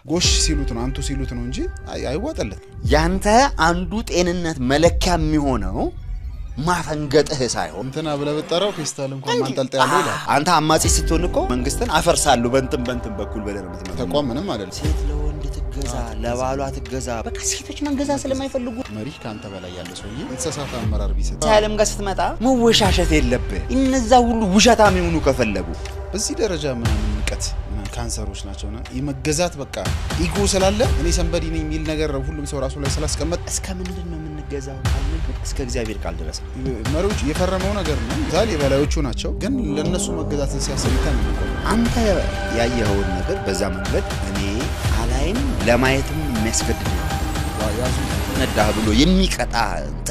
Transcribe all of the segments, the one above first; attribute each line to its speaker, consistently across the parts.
Speaker 1: ጎሽ ሲሉት ነው አንቱ ሲሉት ነው እንጂ አይዋጠለት
Speaker 2: ያንተ አንዱ ጤንነት መለኪያ የሚሆነው ማፈንገጥህ ሳይሆን
Speaker 1: እንትና ብለበጠራው ፌስታል እንኳን ማንጠልጣ ያለው ይላል
Speaker 2: አንተ አማጺ ስትሆን እኮ መንግስትን አፈርሳለሁ በእንትን በኩል በደረመት ነው
Speaker 1: ተቋም ምንም አይደል
Speaker 2: ሴት ለወንድ ትገዛ ለባሏ ትገዛ በቃ ሴቶች መንገዛ ስለማይፈልጉ
Speaker 1: መሪ ካንተ በላይ ያለ ሰውዬ እንሰሳት አመራር ቢሰጥ
Speaker 2: ሳይለም ጋር ስትመጣ መወሻሸት የለብህ እነዛ ሁሉ ውሸታም ይሁኑ ከፈለጉ
Speaker 1: በዚህ ደረጃ ምንም ንቀት ካንሰሮች ናቸውና የመገዛት በቃ ኢጎ ስላለ እኔ ሰንበዲ ነኝ የሚል ነገር ሁሉም ሰው ራሱ ላይ ስላስቀመጥ
Speaker 2: እስከ ምንድን ነው የምንገዛው ካልነገር እስከ እግዚአብሔር ቃል ድረስ
Speaker 1: መሪዎች የፈረመው ነገር ነው ዛሬ የበላዮቹ ናቸው ግን ለነሱ መገዛትን ሲያሰልተን ነው
Speaker 2: አንተ ያየኸውን ነገር በዛ መንገድ እኔ አላይም ለማየትም የሚያስገድድ ነው
Speaker 1: ያዙ
Speaker 2: ነዳህ ብሎ የሚቀጣ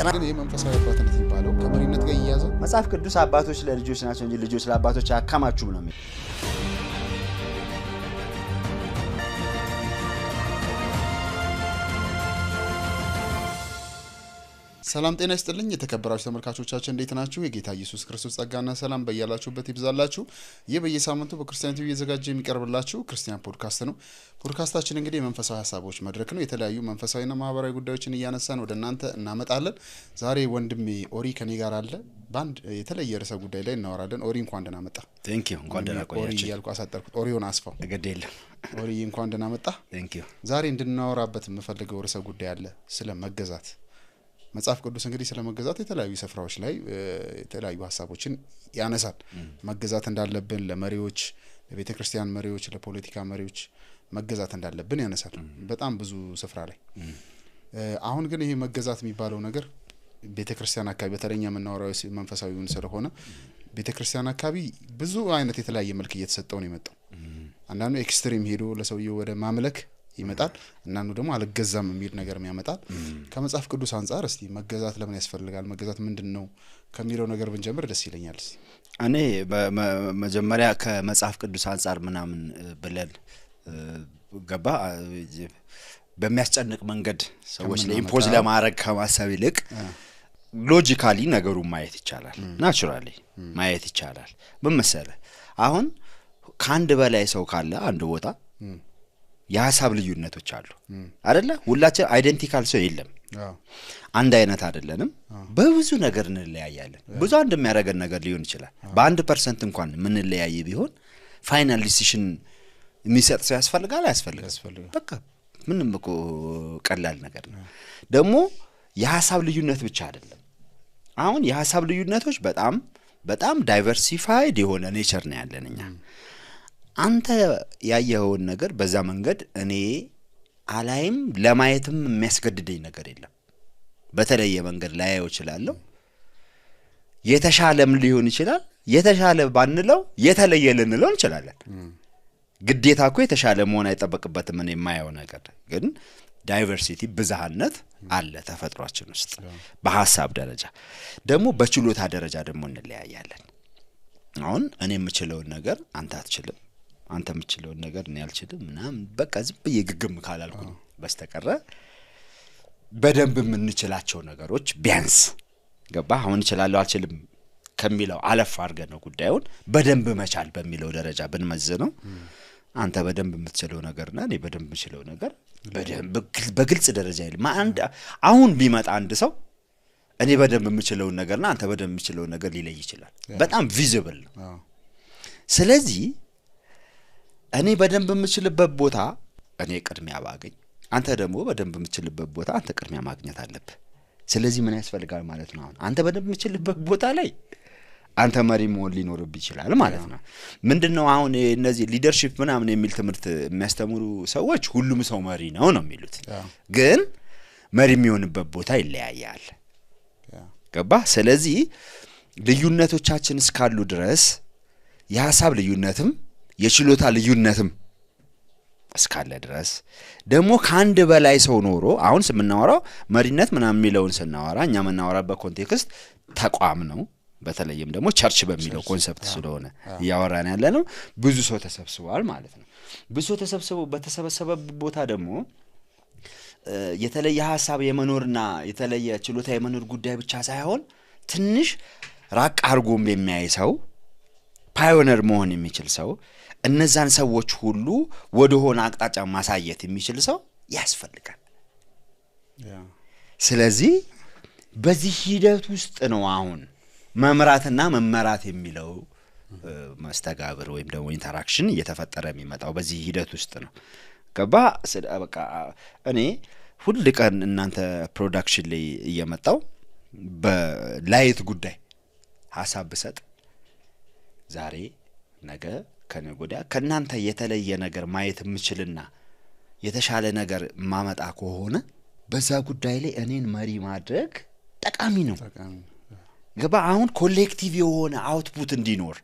Speaker 1: ግን የመንፈሳዊ አባትነት ይባላል ከመሪነት ጋር ይያዛል
Speaker 2: መጽሐፍ ቅዱስ አባቶች ለልጆች ናቸው እንጂ ልጆች ለአባቶች አካማቹም ነው
Speaker 1: ሰላም ጤና ይስጥልኝ የተከበራችሁ ተመልካቾቻችን እንዴት ናችሁ የጌታ ኢየሱስ ክርስቶስ ጸጋና ሰላም በእያላችሁበት ይብዛላችሁ ይህ በየሳምንቱ በክርስቲያን ቲቪ እየዘጋጀ የሚቀርብላችሁ ክርስቲያን ፖድካስት ነው ፖድካስታችን እንግዲህ የመንፈሳዊ ሐሳቦች መድረክ ነው የተለያዩ መንፈሳዊና ማህበራዊ ጉዳዮችን እያነሳን ወደ እናንተ እናመጣለን ዛሬ ወንድሜ ኦሪ ከኔ ጋር አለ ባንድ የተለየ ርዕሰ ጉዳይ ላይ እናወራለን ኦሪ እንኳን ደህና መጣ
Speaker 2: ቴንክ ዩ እንኳን ደህና ቆያችሁ
Speaker 1: ኦሪ ያልኩ አሳጠርኩት ኦሪዮን አስፋው
Speaker 2: እገደለ
Speaker 1: ኦሪ እንኳን ደህና መጣ
Speaker 2: ቴንክ ዩ
Speaker 1: ዛሬ እንድናወራበት የምፈልገው ርዕሰ ጉዳይ አለ ስለ መገዛት መጽሐፍ ቅዱስ እንግዲህ ስለ መገዛት የተለያዩ ስፍራዎች ላይ የተለያዩ ሐሳቦችን ያነሳል መገዛት እንዳለብን ለመሪዎች ለቤተክርስቲያን መሪዎች ለፖለቲካ መሪዎች መገዛት እንዳለብን ያነሳል በጣም ብዙ ስፍራ ላይ አሁን ግን ይሄ መገዛት የሚባለው ነገር ቤተክርስቲያን አካባቢ በተለኛ መናወራው መንፈሳዊውን ስለሆነ ቤተክርስቲያን አካባቢ ብዙ አይነት የተለያየ መልክ እየተሰጠው ነው የመጣው አንዳንዱ ኤክስትሪም ሄዶ ለሰውየው ወደ ማምለክ ይመጣል እናኑ ደግሞ አልገዛም የሚል ነገር የሚያመጣል ከመጽሐፍ ቅዱስ አንፃር እስቲ መገዛት ለምን ያስፈልጋል መገዛት ምንድነው ከሚለው ነገር ብንጀምር ደስ ይለኛል
Speaker 2: እኔ መጀመሪያ ከመጽሐፍ ቅዱስ አንፃር ምናምን ብለን ገባ በሚያስጨንቅ መንገድ ሰዎች ላይ ኢምፖዝ ለማድረግ ከማሰብ ይልቅ ሎጂካሊ ነገሩን ማየት ይቻላል ናቹራሊ ማየት ይቻላል ምን መሰለህ አሁን ከአንድ በላይ ሰው ካለ አንድ ቦታ የሐሳብ ልዩነቶች አሉ አይደለ ሁላችን አይደንቲካል ሰው የለም አንድ አይነት አይደለንም በብዙ ነገር እንለያያለን ብዙ አንድ የሚያደርገን ነገር ሊሆን ይችላል በ1% እንኳን ምን ለያይ ቢሆን ፋይናል ዲሲዥን የሚሰጥ ሰው ያስፈልጋል በቃ ምንም እኮ ቀላል ነገር ነው ደግሞ የሐሳብ ልዩነት ብቻ አይደለም አሁን የሐሳብ ልዩነቶች በጣም ዳይቨርሲፋይድ የሆነ ኔቸር ነው ያለንኛ አንተ ያየኸውን ነገር በዛ መንገድ እኔ አላይም ለማየትም የሚያስገድደኝ ነገር የለም በተለየ መንገድ ላይው ይችላልው የተሻለም ሊሆን ይችላል የተሻለ ባንለው የተለየ ልንለው እንችላለን ግዴታ እኮ የተሻለ መሆን አይጠበቅበትም እኔ የማየው ነገር ግን ዳይቨርሲቲ ብዛህነት አለ ተፈጥሯችን ውስጥ በሐሳብ ደረጃ ደግሞ በችሎታ ደረጃ ደግሞ እንለያያለን አሁን እኔ የምችለው ነገር አንተ አትችልም አንተ የምትችለው ነገር እኔ አልችልም ምናምን በቃ ዝም በየግግም ካላልኩ በስተቀር በደንብ የምንችላቸው ነገሮች ቢያንስ ገባ አሁን እችላለሁ አልችልም ከሚለው አለፍ አድርገን ነው ጉዳዩን በደንብ መቻል በሚለው ደረጃ ብንመዝነው አንተ በደንብ የምትችለው ነገርና እኔ በደንብ የምችለው ነገር በደንብ በግልጽ ደረጃ ይል አሁን ቢመጣ አንድ ሰው እኔ በደንብ የምችለው ነገርና አንተ በደንብ የምችለው ነገር ሊለይ ይችላል በጣም ቪዚብል ነው ስለዚህ እኔ በደንብ የምችልበት ቦታ እኔ ቅድሚያ ባገኝ አንተ ደግሞ በደንብ የምችልበት ቦታ አንተ ቅድሚያ ማግኘት አለብህ ስለዚህ ምን ያስፈልጋል ማለት ነው አንተ በደንብ የምችልበት ቦታ ላይ አንተ መሪ መሆን ሊኖርብ ይችላል ማለት ነው ምንድነው አሁን እነዚህ ሊደርሺፕ ምናምን የሚል ትምህርት የሚያስተምሩ ሰዎች ሁሉም ሰው መሪ ነው የሚሉት ግን መሪ የሚሆንበት ቦታ ይለያያል ገባ ስለዚህ ልዩነቶቻችን እስካሉ ድረስ የሐሳብ ልዩነትም የችሎታ ልዩነትም እስካለ ድረስ ደግሞ ካንድ በላይ ሰው ኖሮ አሁን ስምናወራው መሪነት ምናምን የሚለውን ስናወራ እኛ መናወራበት ኮንቴክስት ተቋም ነው በተለይም ደግሞ ቸርች በሚለው ኮንሰፕት ስለሆነ ያወራን ያለነው ብዙ ሰው ተሰብስቧል ማለት ነው ብዙ ሰው ተሰብስበው በተሰበሰበበት ቦታ ደግሞ የተለየ ሐሳብ የመኖርና የተለየ ችሎታ የመኖር ጉዳይ ብቻ ሳይሆን ትንሽ ራቅ አርጎም የሚያይ ሰው ፓዮነር መሆን የሚችል ሰው እነዛን ሰዎች ሁሉ ወደ ሆነ አቅጣጫ ማሳየት የሚችል ሰው ያስፈልጋል ስለዚህ በዚህ ሂደት ውስጥ ነው አሁን መምራትና መመራት የሚለው መስተጋብር ወይም ደግሞ ኢንተራክሽን እየተፈጠረ የሚመጣው በዚህ ሂደት ውስጥ ነው ገባ በቃ እኔ ሁሉ ቀን እናንተ ፕሮዳክሽን ላይ እየመጣው በላይት ጉዳይ ሐሳብ ብሰጥ ዛሬ ነገ ከነጎዳ ከናንተ የተለየ ነገር ማየት የምችልና የተሻለ ነገር ማመጣ ከሆነ በዛ ጉዳይ ላይ እኔን መሪ ማድረግ ጠቃሚ ነው ገባ አሁን ኮሌክቲቭ የሆነ አውትፑት እንዲኖር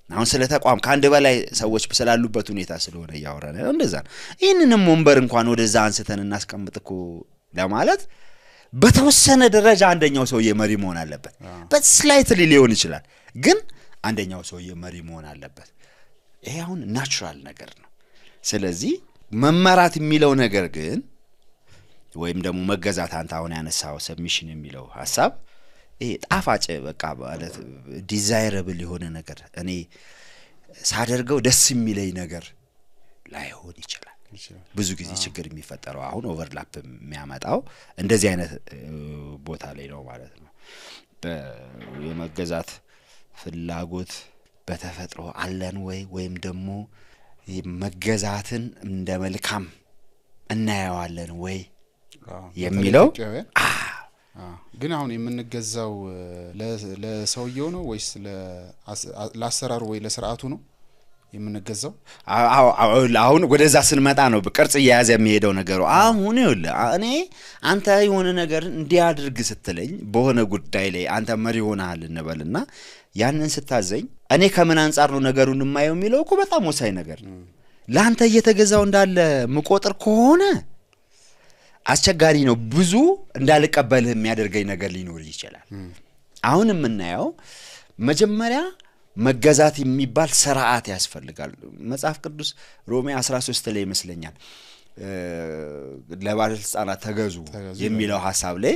Speaker 2: አሁን ስለ ተቋም ከአንድ በላይ ሰዎች በስላሉበት ሁኔታ ስለሆነ ያወራን ነው እንደዛ ይሄንንም ወንበር እንኳን ወደዛ አንስተን እናስቀምጥኮ ለማለት በተወሰነ ደረጃ አንደኛው ሰውዬ መሪ መሆን አለበት በስላይትሊ ሊሆን ይችላል ግን አንደኛው ሰውዬ መሪ መሆን አለበት ይሄ አሁን ናቹራል ነገር ነው ስለዚህ መመራት የሚለው ነገር ግን ወይም ደግሞ መገዛት አንተ አሁን ያነሳው ሰብሚሽን የሚለው ሐሳብ ይሄ ጣፋጭ በቃ ማለት ዲዛይረብል የሆነ ነገር እኔ ሳደርገው ደስ የሚለኝ ነገር ላይሆን ይችላል ብዙ ጊዜ ችግር የሚፈጠረው አሁን ኦቨርላፕ የሚያመጣው እንደዚህ አይነት ቦታ ላይ ነው ማለት ነው የመገዛት ፍላጎት በተፈጥሮ አለን ወይም ደግሞ መገዛትን እንደ መልካም እናያዋለን ወይ የሚለው
Speaker 1: ግን አሁን የምንገዛው ለሰውየው ነው ወይስ ለአሰራሩ ወይ ለስርዓቱ ነው የምንገዛው
Speaker 2: አሁን ወደዛ ስንመጣ ነው በቅርጽ ያያዘ የሚሄደው ነገሩ አሁን ይኸውልህ እኔ አንተ የሆነ ነገር እንዲያድርግ ስትለኝ በሆነ ጉዳይ ላይ አንተ መሪ ሆነሃል እንበልና ያንን ስታዘኝ እኔ ከምን አንፃር ነው ነገሩን የማየው የሚለው እኮ በጣም ወሳኝ ነገር ነው ላንተ እየተገዛው እንዳለ መቆጠር ከሆነ አስቸጋሪ ነው ብዙ እንዳልቀበልህ የሚያደርገኝ ነገር ሊኖር ይችላል አሁን የምናየው መጀመሪያ መገዛት የሚባል ሥርዓት ያስፈልጋል መጽሐፍ ቅዱስ ሮሜ 13 ላይ ይመስለኛል ለባለስልጣናት ተገዙ የሚለው ሐሳብ ላይ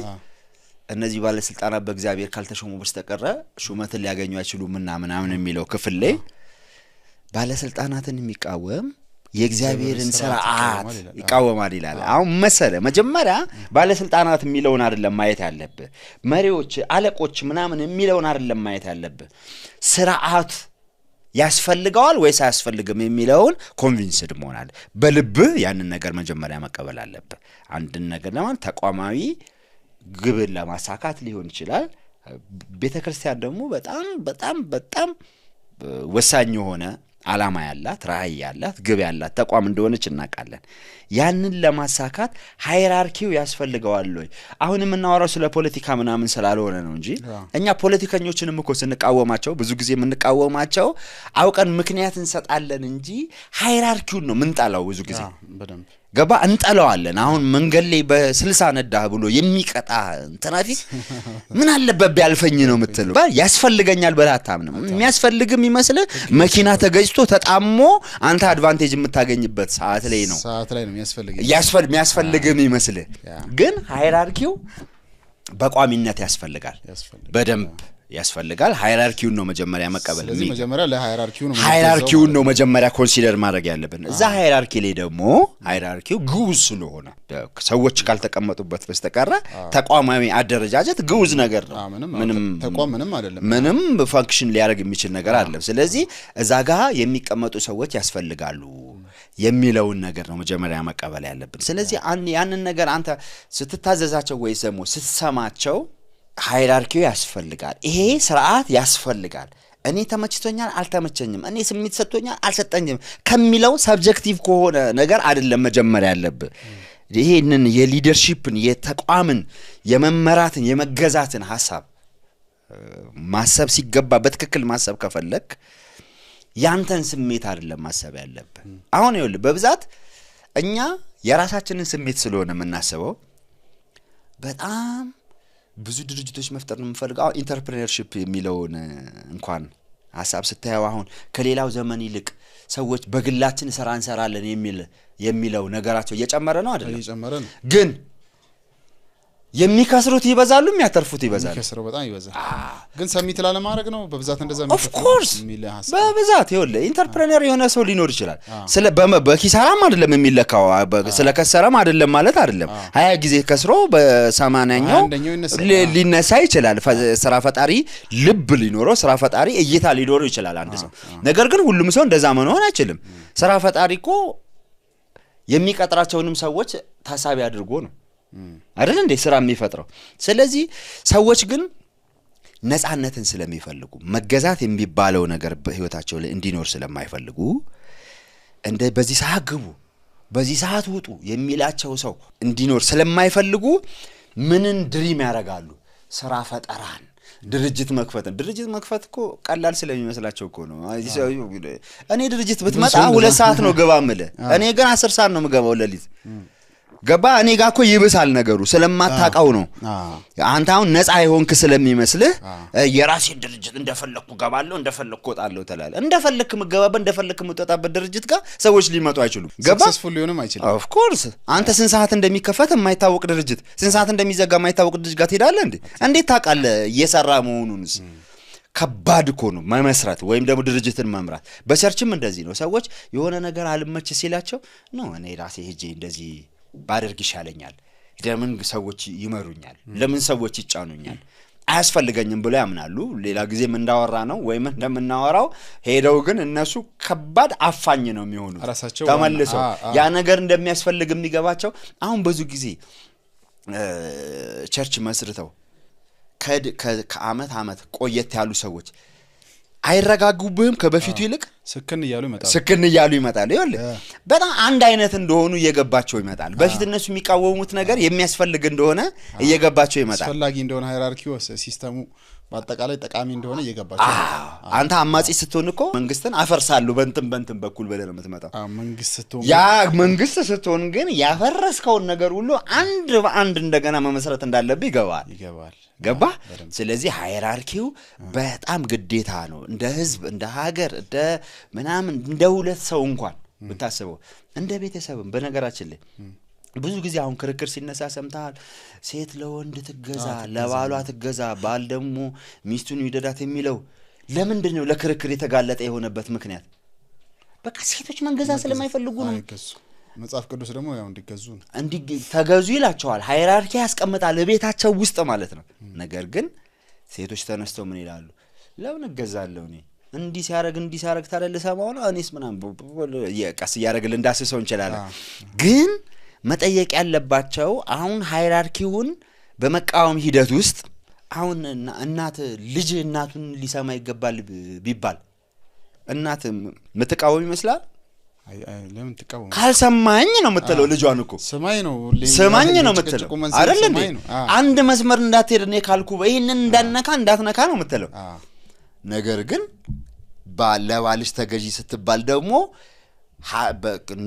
Speaker 2: እነዚህ ባለስልጣናት በእግዚአብሔር ካልተሾሙ በስተቀር ሹመትን ሊያገኙ አይችሉምና ምናምን የሚለው ክፍል ላይ ባለስልጣናትን የሚቃወም የእግዚአብሔርን ሥርዓት ይቃወማል ይላል አሁን መሰለ መጀመሪያ ባለስልጣናት የሚለውን አይደለም ማየት ያለብህ መሪዎች አለቆች ምናምን የሚለውን አይደለም ማየት ያለብህ ሥርዓት ያስፈልጋል ወይስ አያስፈልግም የሚለውን ኮንቪንስድ መሆናል በልብ ያንን ነገር መጀመሪያ መቀበል አለብህ አንድን ነገር ለማን ተቋማዊ ግብን ለማሳካት ሊሆን ይችላል ቤተክርስቲያን ደግሞ በጣም ወሳኝ የሆነ ዓላማ ያላት ራዕይ ያላት ግብ ያላት ተቋም እንደሆነች እናቃለን ያንን ለማሳካት ሃይራርኪው ያስፈልጋል ወይ አሁን የምናወራው ስለ ፖለቲካ ምናምን ስላልሆነ ነው እንጂ እኛ ፖለቲከኞችንም እኮ ስንቃወማቸው ብዙ ጊዜ የምንቃወማቸው አውቀን ምክንያት እንሰጣለን እንጂ ሃይራርኪውን ነው ምንጣላው ብዙ ጊዜ
Speaker 1: በደንብ
Speaker 2: ገባ እንጠለዋለን አሁን መንገድ ላይ በ60 ነዳህ ብሎ የሚቀጣ ትራፊክ ምን አለበት ቢያልፈኝ ነው የምትለው ያስፈልገኛል በላታምንም የሚያስፈልግም ይመስል መኪና ተገጭቶ ተጣሞ አንተ አድቫንቴጅ የምታገኝበት ሰዓት ላይ ነው የሚያስፈልግም ይመስል ግን ሃይራርኪው በቋሚነት ያስፈልጋል በደንብ ያስፈልጋል ሃይራርኪውን ነው መጀመሪያ መቀበል
Speaker 1: ስለዚህ መጀመሪያ
Speaker 2: ሃይራርኪውን ነው መጀመሪያ ኮንሲደር ማድረግ ያለብን እዛ ሃይራርኪ ላይ ደግሞ ሃይራርኪው ግውዝ ስለሆነ ሰዎች ካልተቀመጡበት በስተቀር ተቋማዊ አደረጃጀት ግውዝ ነገር ነው
Speaker 1: ምንም ተቋም ምንም አይደለም
Speaker 2: ምንም ፋንክሽን ሊያደርግ የሚችል ነገር አይደለም ስለዚህ እዛ ጋር የሚቀመጡ ሰዎች ያስፈልጋሉ የሚለውን ነገር ነው መጀመሪያ መቀበል ያለብን ስለዚህ ያንን ነገር አንተ ስትታዘዛቸው ወይስ ደግሞ ስትሰማቸው ሃይራርኪው ያስፈልጋል ይሄ ሥርዓት ያስፈልጋል እኔ ተመችቶኛል አልተመቸኝም እኔ ስሜት ሰጥቶኛል አልሰጠኝም ከሚለው ሰብጀክቲቭ ከሆነ ነገር አይደለም መጀመሪያ ያለብህ ይሄንን የሊደርሺፕን የተቋምን የመመራትን የመገዛትን ሐሳብ ማሰብ ሲገባ በትክክል ማሰብ ከፈለክ ያንተን ስሜት አይደለም ማሰብ ያለብህ አሁን ይኸውልህ በብዛት እኛ የራሳችንን ስሜት ስለሆነ የምናስበው በጣም ብዙ ድርጅቶች መፍጠር ነው የምፈልገው ኢንተርፕረነርሺፕ የሚለውን እንኳን ሐሳብ ስታየው አሁን ከሌላው ዘመን ይልቅ ሰዎች በግላችን ስራ እንሰራለን የሚለው ነገራቸው እየጨመረ ነው አይደል
Speaker 1: እየጨመረ ነው
Speaker 2: ግን የሚከስሩት ይበዛሉ የሚያተርፉት ይበዛሉ
Speaker 1: የሚከስረው በጣም ይበዛል ግን ሰሚት ላለ ማድረግ ነው በብዛት እንደዛ
Speaker 2: የሚል ሀሳብ በብዛት ይወለ ኢንተርፕረነር የሆነ ሰው ሊኖር ይችላል ስለ በኪሳራም አይደለም የሚለካው ስለ ከሰራም አይደለም ማለት አይደለም 20 ጊዜ ከስሮ በ80ኛው ሊነሳ ይችላል ስራ ፈጣሪ ልብ ሊኖረው ስራ ፈጣሪ እይታ ሊኖረው ይችላል አንድ ሰው ነገር ግን ሁሉም ሰው እንደዛ መሆን አይችልም ስራ ፈጣሪ እኮ የሚቀጥራቸውንም ሰዎች ታሳቢ አድርጎ ነው አይደል እንዴ ስራ የሚፈጥረው ስለዚህ ሰዎች ግን ነፃነትን ስለሚፈልጉ መገዛት የሚባለው ነገር በህይወታቸው ላይ እንዲኖር ስለማይፈልጉ እንደ በዚህ ሰዓት ግቡ በዚህ ሰዓት ውጡ የሚላቸው ሰው እንዲኖር ስለማይፈልጉ ምንን ድሪም ያረጋሉ ስራ ፈጠራን ድርጅት መክፈት እኮ ቀላል ስለሚመስላቸው እኮ ነው እኔ ድርጅት ብትመጣ 2 ሰዓት ነው ገባምለ እኔ ግን 10 ሰዓት ነው መገባው ለሊት ገባ እኔ ጋር እኮ ይብሳል ነገሩ ስለማታቃው ነው አንተ አሁን ነፃ አይሆንክ ስለሚመስልህ የራሴ ድርጅት እንደፈለኩ ገባለሁ እንደፈለኩ ወጣለሁ ተላለ እንደፈለክ መገባበት እንደፈለክ መውጣጣበት ድርጅት ጋር ሰዎች ሊመጡ አይችሉም ገባ
Speaker 1: ሰክሰስፉል ሊሆንም አይችልም
Speaker 2: ኦፍ ኮርስ አንተ ስንት ሰዓት እንደሚከፈት የማይታወቅ ድርጅት ስንት ሰዓት እንደሚዘጋ የማይታወቅ ድርጅት ጋር ትሄዳለህ እንዴ እንዴት ታውቃለህ እየሰራ መሆኑንስ ከባድ እኮ ነው መመስረት ወይም ደግሞ ድርጅትን መምራት በቸርችም እንደዚህ ነው ሰዎች የሆነ ነገር አልመች ሲላቸው ነው እኔ ራሴ ሄጄ እንደዚህ ባደርግ ይሻለኛል ለምን ሰዎች ይመሩኛል ለምን ሰዎች ይጫኑኛል አያስፈልገኝም ብለው ያምናሉ ሌላ ጊዜም እንዳወራ ነው ወይም እንደምናወራው ሄደው ግን እነሱ ከባድ አፋኝ ነው የሚሆኑት ተመልሰው ያ ነገር እንደሚያስፈልግ የሚገባቸው አሁን ብዙ ጊዜ ቸርች መስርተው ከአመት ቆየት ያሉ ሰዎች አይረጋጉብህም ከበፊቱ ይልቅ
Speaker 1: ስክን
Speaker 2: ይያሉ ይመጣሉ ይወለ በጣም አንድ አይነት እንደሆኑ እየገባቸው ይመጣል በፊት እነሱ የሚቃወሙት ነገር የሚያስፈልግ እንደሆነ እየገባቸው ይመጣል
Speaker 1: አስፈላጊ እንደሆነ ሃይራርኪው ሲስተሙ በአጠቃላይ ጠቃሚ እንደሆነ እየገባቸው
Speaker 2: አንተ አማጺ ስትሆን እኮ መንግስትን አፈርሳሉ በእንትን በኩል በለለ የምትመጣው መንግስት ስትሆን ግን ያፈረስከው ነገር ሁሉ አንድ በአንድ እንደገና መመስረት እንዳለብህ ይገባል ገባ ስለዚህ ሃይራርኪው በጣም ግዴታ ነው እንደ ህዝብ እንደ ሀገር እንደ ምናምን እንደ ሁለት ሰው እንኳን ብታስበው እንደ ቤተሰብም በነገራችን ላይ ብዙ ጊዜ አሁን ክርክር ሲነሳ ሰምታል ሴት ለወንድ ትገዛ ለባሏ ትገዛ ባል ደግሞ ሚስቱን ይደዳት የሚለው ለምንድነው ለክርክር የተጋለጠ የሆነበት ምክንያት በቃ ሴቶች መንገዛ ስለማይፈልጉ ነው
Speaker 1: መጽሐፍ ቅዱስ ደግሞ ያው
Speaker 2: ተገዙ ይላቸዋል ሃይራርኪ ያስቀምጣል ለቤታቸው ውስጥ ማለት ነው ነገር ግን ሴቶች ተነስተው ምን ይላሉ ለምን እገዛለሁ እኔ እንዲ ሲያረግ ታደልሰማው ነው እኔስ ምናም የቀስ ያረግል እንዳስሰው እንችላለን ግን መጠየቅ ያለባቸው አሁን ሃይራርኪውን በመቃወም ሂደት ውስጥ አሁን እናት ልጅ እናቱን ሊሰማ ይገባል ቢባል እናት ምትቃወም ይመስላል
Speaker 1: ለምን ተቃወም
Speaker 2: ካልሰማኝ ነው የምትለው ልጇን እኮ
Speaker 1: ሰማኝ ነው
Speaker 2: የምትለው አይደል እንዴ አንድ መስመር እንዳትሄድ ነው ካልኩ ይሄንን እንዳትነካ ነው የምትለው ነገር ግን ባለባልሽ ተገዢ ስትባል ደግሞ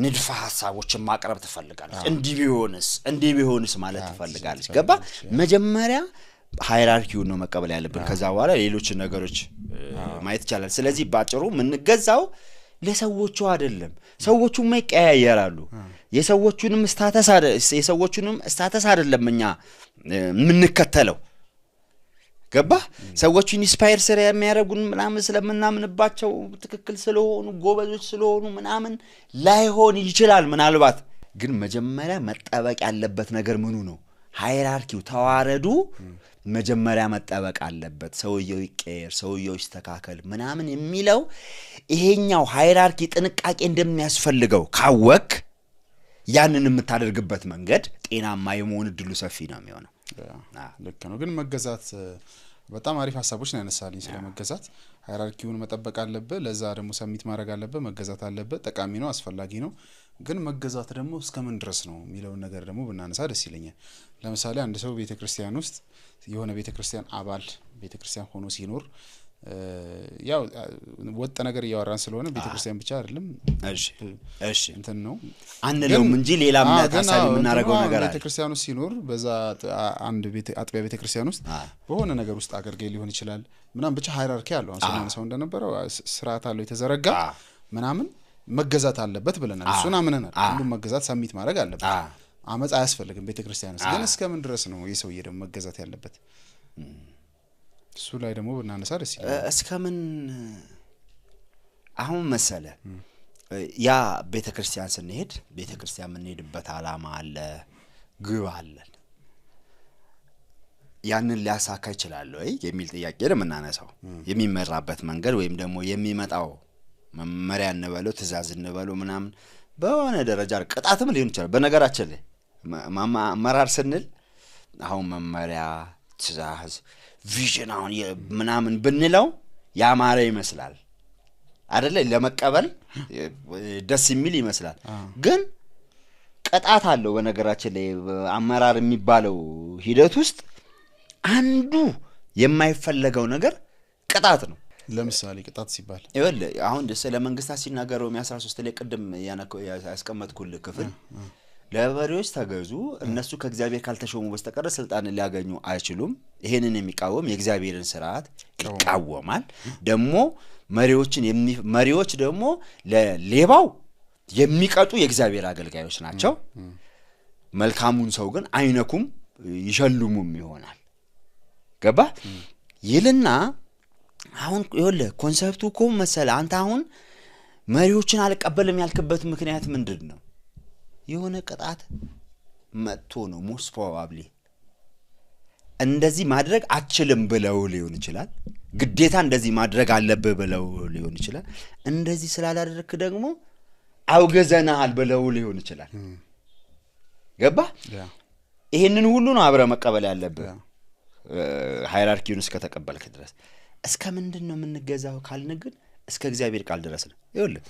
Speaker 2: ንድፈ ሐሳቦችን ማቅረብ ትፈልጋለች እንዲህ ቢሆንስ ማለት ትፈልጋለች ገባ መጀመሪያ ሃይራርኪው ነው መቀበል ያለብን ከዛ በኋላ ሌሎች ነገሮች ማየት ይቻላል ስለዚህ ባጭሩ ምንገዛው ለሰዎቹ አይደለም ሰዎቹ ማይቀያየራሉ የሰዎቹንም ስታተስ አይደለም እኛ ምንከተለው ገባ ሰዎቹ ኢንስፓየር ስራ የሚያረጉን ምናምን ስለምናምንባቸው ትክክል ስለሆኑ ጎበዞች ስለሆኑ ምናምን ላይሆን ይችላል ምናልባት ግን መጀመሪያ መጠበቅ ያለበት ነገር ምኑ ነው ሃይራርኪው ተዋረዱ መጀመሪያ መጠበቅ አለበት ሰውየው ይቀየር ሰውየው ይስተካከል ምናምን የሚለው ይሄኛው ሃይራርኪ ጥንቃቄ እንደሚያስፈልገው ካወክ ያንን የምታደርግበት መንገድ ጤናማ የመሆን እድሉ ሰፊ ነው የሚሆነው
Speaker 1: ልክ ነው ግን መገዛት በጣም አሪፍ ሐሳቦች ነው ያነሳልኝ ስለመገዛት ሃይራርኪውን መጠበቅ አለበት ለዛ ደግሞ ሰሚት ማድረግ አለበት መገዛት አለበት ጠቃሚ ነው አስፈላጊ ነው ግን መገዛት ደግሞ እስከምን ድረስ ነው የሚለው ነገር ደግሞ ብናነሳ ደስ ይለኛል ለምሳሌ አንድ ሰው ቤተክርስቲያን ውስጥ የሆነ ቤተክርስቲያን አባል ቤተክርስቲያን ሆኖ ሲኖር ያው ወጥ ነገር ያወራን ስለሆነ ቤተክርስቲያን ብቻ አይደለም
Speaker 2: እሺ
Speaker 1: እንትን ነው
Speaker 2: አንለውም እንጂ ሌላ ምናምን ታሳቢ የምናረጋው ነገር አለ
Speaker 1: ቤተክርስቲያን ውስጥ ሲኖር በዛ አንድ አጥቢያ ቤተክርስቲያን ውስጥ በሆነ ነገር ውስጥ አገልጋይ ሊሆን ይችላል ምናምን ብቻ ሃይራርኪ አለው አንሰማን ሰው እንደነበረው ስርዓት አለው የተዘረጋ ምናምን መገዛት አለበት ብለናል እሱና ምንናል ሁሉ መገዛት ሰሚት ማድረግ አለበት አመጽ አያስፈልግም ቤተክርስቲያንስ ግን እስከምን ድረስ ነው የሰውዬ ደግሞ መገዛት ያለበት እሱ ላይ ደግሞ ብናነሳ ደስ ይላል
Speaker 2: እስከምን አሁን መሰለ ያ ቤተክርስቲያን ስንሄድ ቤተክርስቲያን የምንሄድበት ዓላማ አለ ግብ አለ ያንን ሊያሳካ ይችላል ወይ የሚል ጥያቄ ነው የምናነሳው የሚመራበት መንገድ ወይም ደግሞ የሚመጣው መመሪያ እንበለው ትእዛዝ እንበለው ምናምን በሆነ ደረጃ ቅጣትም ሊሆን ይችላል በነገራችን ላይ ማማራር ስንል አሁን መመሪያ ትእዛዝ ቪዥን አሁን ምናምን ብንለው ያማረ ይመስላል አይደለ ለመቀበል ደስ የሚል ይመስላል ግን ቅጣት አለው በነገራችን ላይ አመራር የሚባለው ሂደት ውስጥ አንዱ የማይፈልገው ነገር ቅጣት ነው
Speaker 1: ለምሳሌ ቅጣት ሲባል
Speaker 2: ይወል አሁን ለመንግስታት ሲናገረው 13 ላይ ቀደም ያስቀመጥኩል ክፍል ለበሪዎች ተገዙ እነሱ ከእግዚአብሔር ካልተሾሙ በስተቀር ስልጣን ሊያገኙ አይችሉም ይሄንን የሚቃወም የእግዚአብሔርን ሥርዓት ይቃወማል ደግሞ መሪዎች ደግሞ ለሌባው የሚቀጡ የእግዚአብሔር አገልጋዮች ናቸው መልካሙን ሰው ግን አይነኩም ይሸልሙም ይሆናል ገባ ይልና አሁን ይወለ ኮንሰፕቱ እኮ መሰለ አንተ አሁን መሪዎችን አልቀበልም ያልክበት ምክንያት ምንድነው የሆነ ቅጣት መጥቶ ነው most probably እንደዚህ ማድረግ አችልም ብለው ሊሆን ይችላል ግዴታ እንደዚህ ማድረግ አለበት ብለው ሊሆን ይችላል እንደዚህ ስላላደረክ ደግሞ አውገዘናል ብለው ሊሆን ይችላል ገባ ይሄንን ሁሉ ነው አብረ መቀበል ያለበት ሃይራርኪውን እስከተቀበልክ ድረስ እስከ ምንድነው የምንገዛው ካልነግን እስከ እግዚአብሔር ቃል ድረስ ነው ይኸውልህ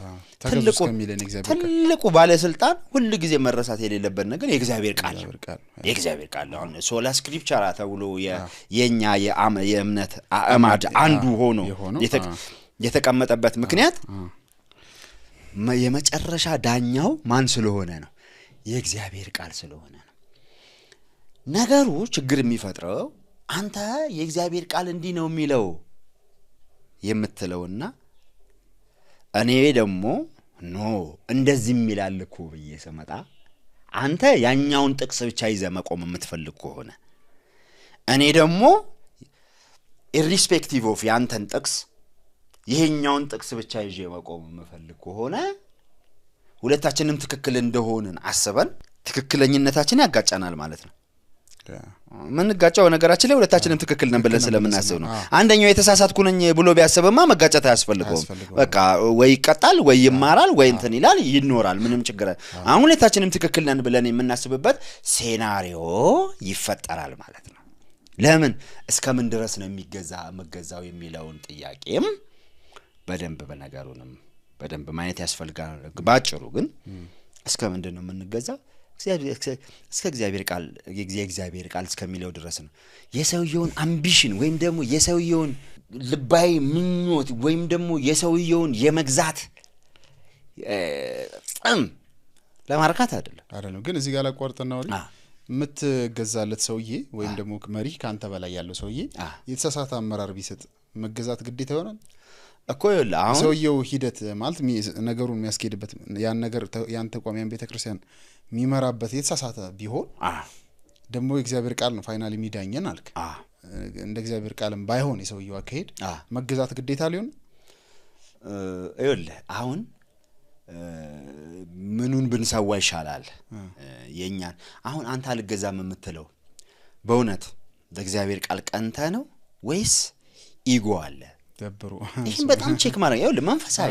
Speaker 2: ትልቁ ባለስልጣን ሁሉ ጊዜ መረሳት የሌለበት ነገር የእግዚአብሔር ቃል ነው አሁን ሶላ ስክሪፕቸራ ተብሎ የኛ የእምነት አማድ አንዱ ሆኖ የተቀመጠበት ምክንያት የመጨረሻ ዳኛው ማን ስለሆነ ነው የእግዚአብሔር ቃል ስለሆነ ነው ነገሩ ችግር የሚፈጥረው አንተ የእግዚአብሔር ቃል እንዲህ ነው የሚለው የምትለውና እኔ ደግሞ ኖ እንደዚህ የሚላል እኮ በየሰመጣ አንተ ያኛውን ጥቅስ ብቻ ይዘህ መቆም የምትፈልግ ከሆነ እኔ ደግሞ irrespective of ያንተን ጥቅስ ይሄኛውን ጥቅስ ብቻ ይዤ መቆም የምፈልግ ከሆነ ሁለታችንም ትክክል እንደሆነን አስበን ትክክለኝነታችን ያጋጫናል ማለት ነው ምን ጋጫው ነገራችን ላይ ሁለታችንም ትክክል ነን ብለን ስለምናስብ ነው አንደኛው የተሳሳትኩ ነኝ ብሎ ቢያስበማ መጋጨት አያስፈልገውም በቃ ወይ ይቀጣል ወይ ይማራል ወይ እንትን ይላል ይኖራል ምንም ችግር አሁን ሁለታችንም ትክክል ነን ብለን የምናስብበት ሴናሪዮ ይፈጠራል ማለት ነው ለምን እስከምን ድረስ ነው መገዛው የሚለውን ጥያቄም በደንብ በነገሩንም በደንብ ማየት ያስፈልጋል ባጭሩ ግን እስከምንድን ነው የምንገዛው እስከ እግዚአብሔር ቃል እስከሚለው ድረስ ነው የሰውየውን አምቢሽን ወይም ደግሞ የሰውየውን ልባይ ምኞት ወይም ደግሞ የሰውየውን የመግዛት ለማርካት አይደለም
Speaker 1: ግን እዚህ ጋር ላቋርጥና ወሪ የምትገዛለት ሰውዬ ወይም ደግሞ መሪ ካንተ በላይ ያለው ሰውዬ የተሳሳተ አመራር ቢሰጥ መገዛት ግዴታ ይሆናል
Speaker 2: እኮ ይኸውልህ አሁን
Speaker 1: ሰውየው ሂደት ማለት ነገሩን የሚያስኬድበት ያን ነገር ያን ተቋም ቤተክርስቲያን የሚመራበት የተሳሳተ ቢሆን ደግሞ የእግዚአብሔር ቃል ነው ፋይናሊ የሚዳኘን አልክ እንደ እግዚአብሔር ቃልም ባይሆን የሰውየው አካሄድ መገዛት ግዴታ ሊሆን
Speaker 2: ይኸውልህ አሁን ምኑን ብንሰዋ ይሻላል የኛን አሁን አንተ አልገዛም የምትለው በእውነት በእግዚአብሔር ቃል ቀንተ ነው ወይስ ኢጎ አለ
Speaker 1: ደብሩ
Speaker 2: ይሄን በጣም ቼክ ማድረግ ይኸውልህ መንፈሳዊ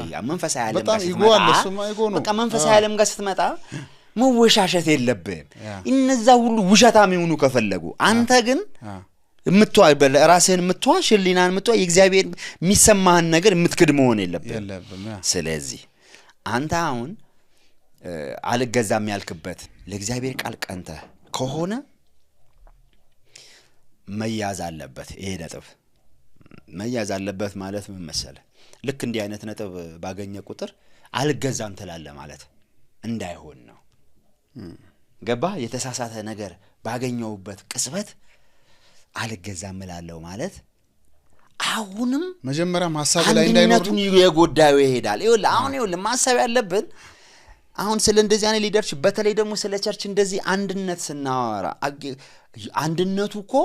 Speaker 2: ዓለም
Speaker 1: በጣም ኢጎ አለ እሱማ ኢጎ ነው
Speaker 2: በቃ መንፈሳዊ ዓለም ጋር ስትመጣ መወሻሸት የለብህም እነዛ ሁሉ ውሸታም ይሁኑ ከፈለጉ አንተ ግን ራስህን የምትዋሽ ህሊናን የምትዋሽ የእግዚአብሔር የሚሰማህን ነገር የምትክድ መሆን የለብህም ስለዚህ አንተ አሁን አልገዛም ያልክበት ለእግዚአብሔር ቃል ቀንተ ከሆነ መያዝ አለበት ይሄ ነጥብ መያዝ አለበት ማለት ምን መሰለ ልክ እንዲህ አይነት ነጥብ ባገኘ ቁጥር አልገዛም ትላለህ ማለት እንዳይሆን ነው ገባ የተሳሳተ ነገር ባገኘውበት ቅስበት አልገዛም እላለሁ ማለት አሁንም
Speaker 1: መጀመሪያ ማሳብ ላይ እንዳይኖር
Speaker 2: የጎዳዩ ይሄዳል ይኸውልህ አሁን ይኸውልህ ማሳብ ያለብን አሁን ስለ እንደዚህ አይነት ሊደርሺፕ በተለይ ደግሞ ስለ ቸርች እንደዚህ አንድነት ስናወራ አንድነቱ እኮ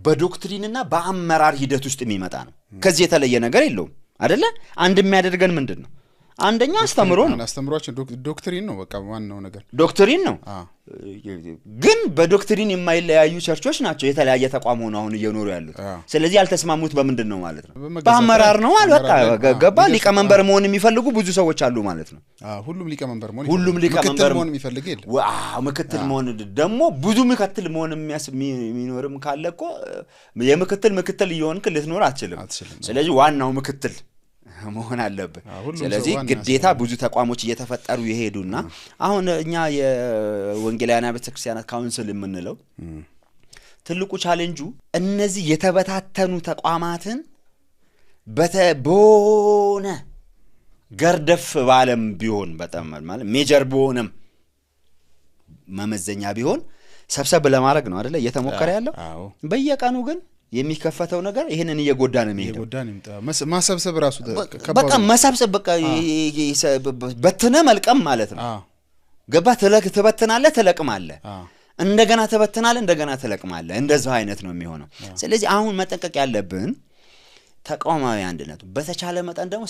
Speaker 2: በዶክትሪንና በአመራር ሂደት ውስጥ የሚመጣ ነው ከዚህ የተለየ ነገር የለውም አይደለ አንድ የሚያደርገን ምንድነው አንደኛ አስተምሮ ነው
Speaker 1: አስተምሮአችን ዶክትሪን ነው በቃ ዋናው ነገር
Speaker 2: ዶክትሪን ነው ግን በዶክትሪን የማይለያዩ ቸርቾች ናቸው የተለያየ ተቋም ሆነው አሁን እየኖሩ ያሉት ስለዚህ ያልተስማሙት በምንድነው ማለት ነው በአመራር ነው ማለት በቃ ገባ ሊቀመንበር መሆን የሚፈልጉ ብዙ ሰዎች አሉ ማለት ነው
Speaker 1: ሁሉም ሊቀመንበር መሆን የሚፈልግ የለም
Speaker 2: ዋው ምክትል መሆን ደግሞ ብዙ ምክትል መሆን የሚኖርም ካለኮ የምክትል ይሆንክ ልትኖር አትችልም ስለዚህ ዋናው ምክትል መሆን አለበት ስለዚህ ግዴታ ብዙ ተቋሞች እየተፈጠሩ ይሄዱና አሁን እኛ የወንጌላውያን ቤተክርስቲያናት ካውንስል የምንለው ትልቁ ቻሌንጁ እነዚህ የተበታተኑ ተቋማትን በተቦነ ገርደፍ ባለም ቢሆን በጣም ማለት ሜጀር በሆነም መመዘኛ ቢሆን ሰብሰብ ለማድረግ ነው አይደለ እየተሞከረ ያለው በየቀኑ ግን የሚከፈተው ነገር ይሄንን እየጎዳ ነው የሚሄደው
Speaker 1: ማሰብሰብ ራሱ
Speaker 2: በቃ ማሰብሰብ በቃ በተነ መልቀም ማለት ነው ገባ ተበተናለ ተለቅማለ እንደገና ተበተናለ እንደገና ተለቅማለ እንደዛው አይነት ነው የሚሆነው ስለዚህ አሁን መጠንቀቅ ያለብን ተቋማዊ አንድነቱ በተቻለ መጠን ደግሞ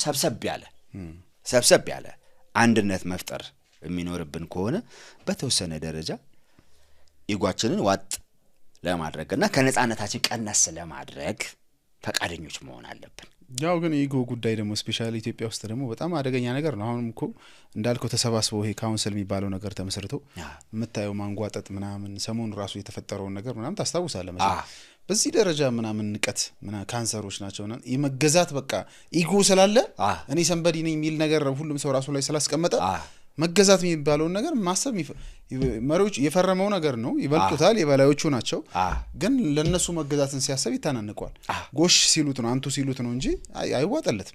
Speaker 2: ሰብሰብ ያለ አንድነት መፍጠር የሚኖርብን ከሆነ በተወሰነ ደረጃ ኢጓችንን ዋጥ ለማድረግና ከነጻነታችን ቀነስ ለማድረግ ፈቃደኞች መሆን አለብን
Speaker 1: ያው ግን ኢጎ ጉዳይ ደግሞ ስፔሻሊ ኢትዮጵያ ውስጥ ደግሞ በጣም አደገኛ ነገር ነው አሁንም እኮ እንዳልከው ተሰባስበው ይሄ ካውንስል የሚባለው ነገር ተመስርቶ መታየው ማንጓጠጥ ምናምን ሰሞን ራሱ የተፈጠረው ነገር ምናምን ታስታውሳለህ ማለት በዚህ ደረጃ ምናምን ንቀት ካንሰሮች ናቸውና የመገዛት በቃ ኢጎ ስላለ እኔ ሰንበዲ ነኝ የሚል ነገር ሁሉም ሰው ራሱ ላይ ስላስቀመጠ መገዛት የሚባለው ነገር ማሰብ መሪዎች የፈረመው ነገር ነው ይበልጡታል የበላዮቹ ናቸው ግን ለነሱ መገዛትን ሲያሰብ ይታናንቀዋል ጎሽ ሲሉት ነው አንቱ ሲሉት ነው እንጂ አይዋጠለትም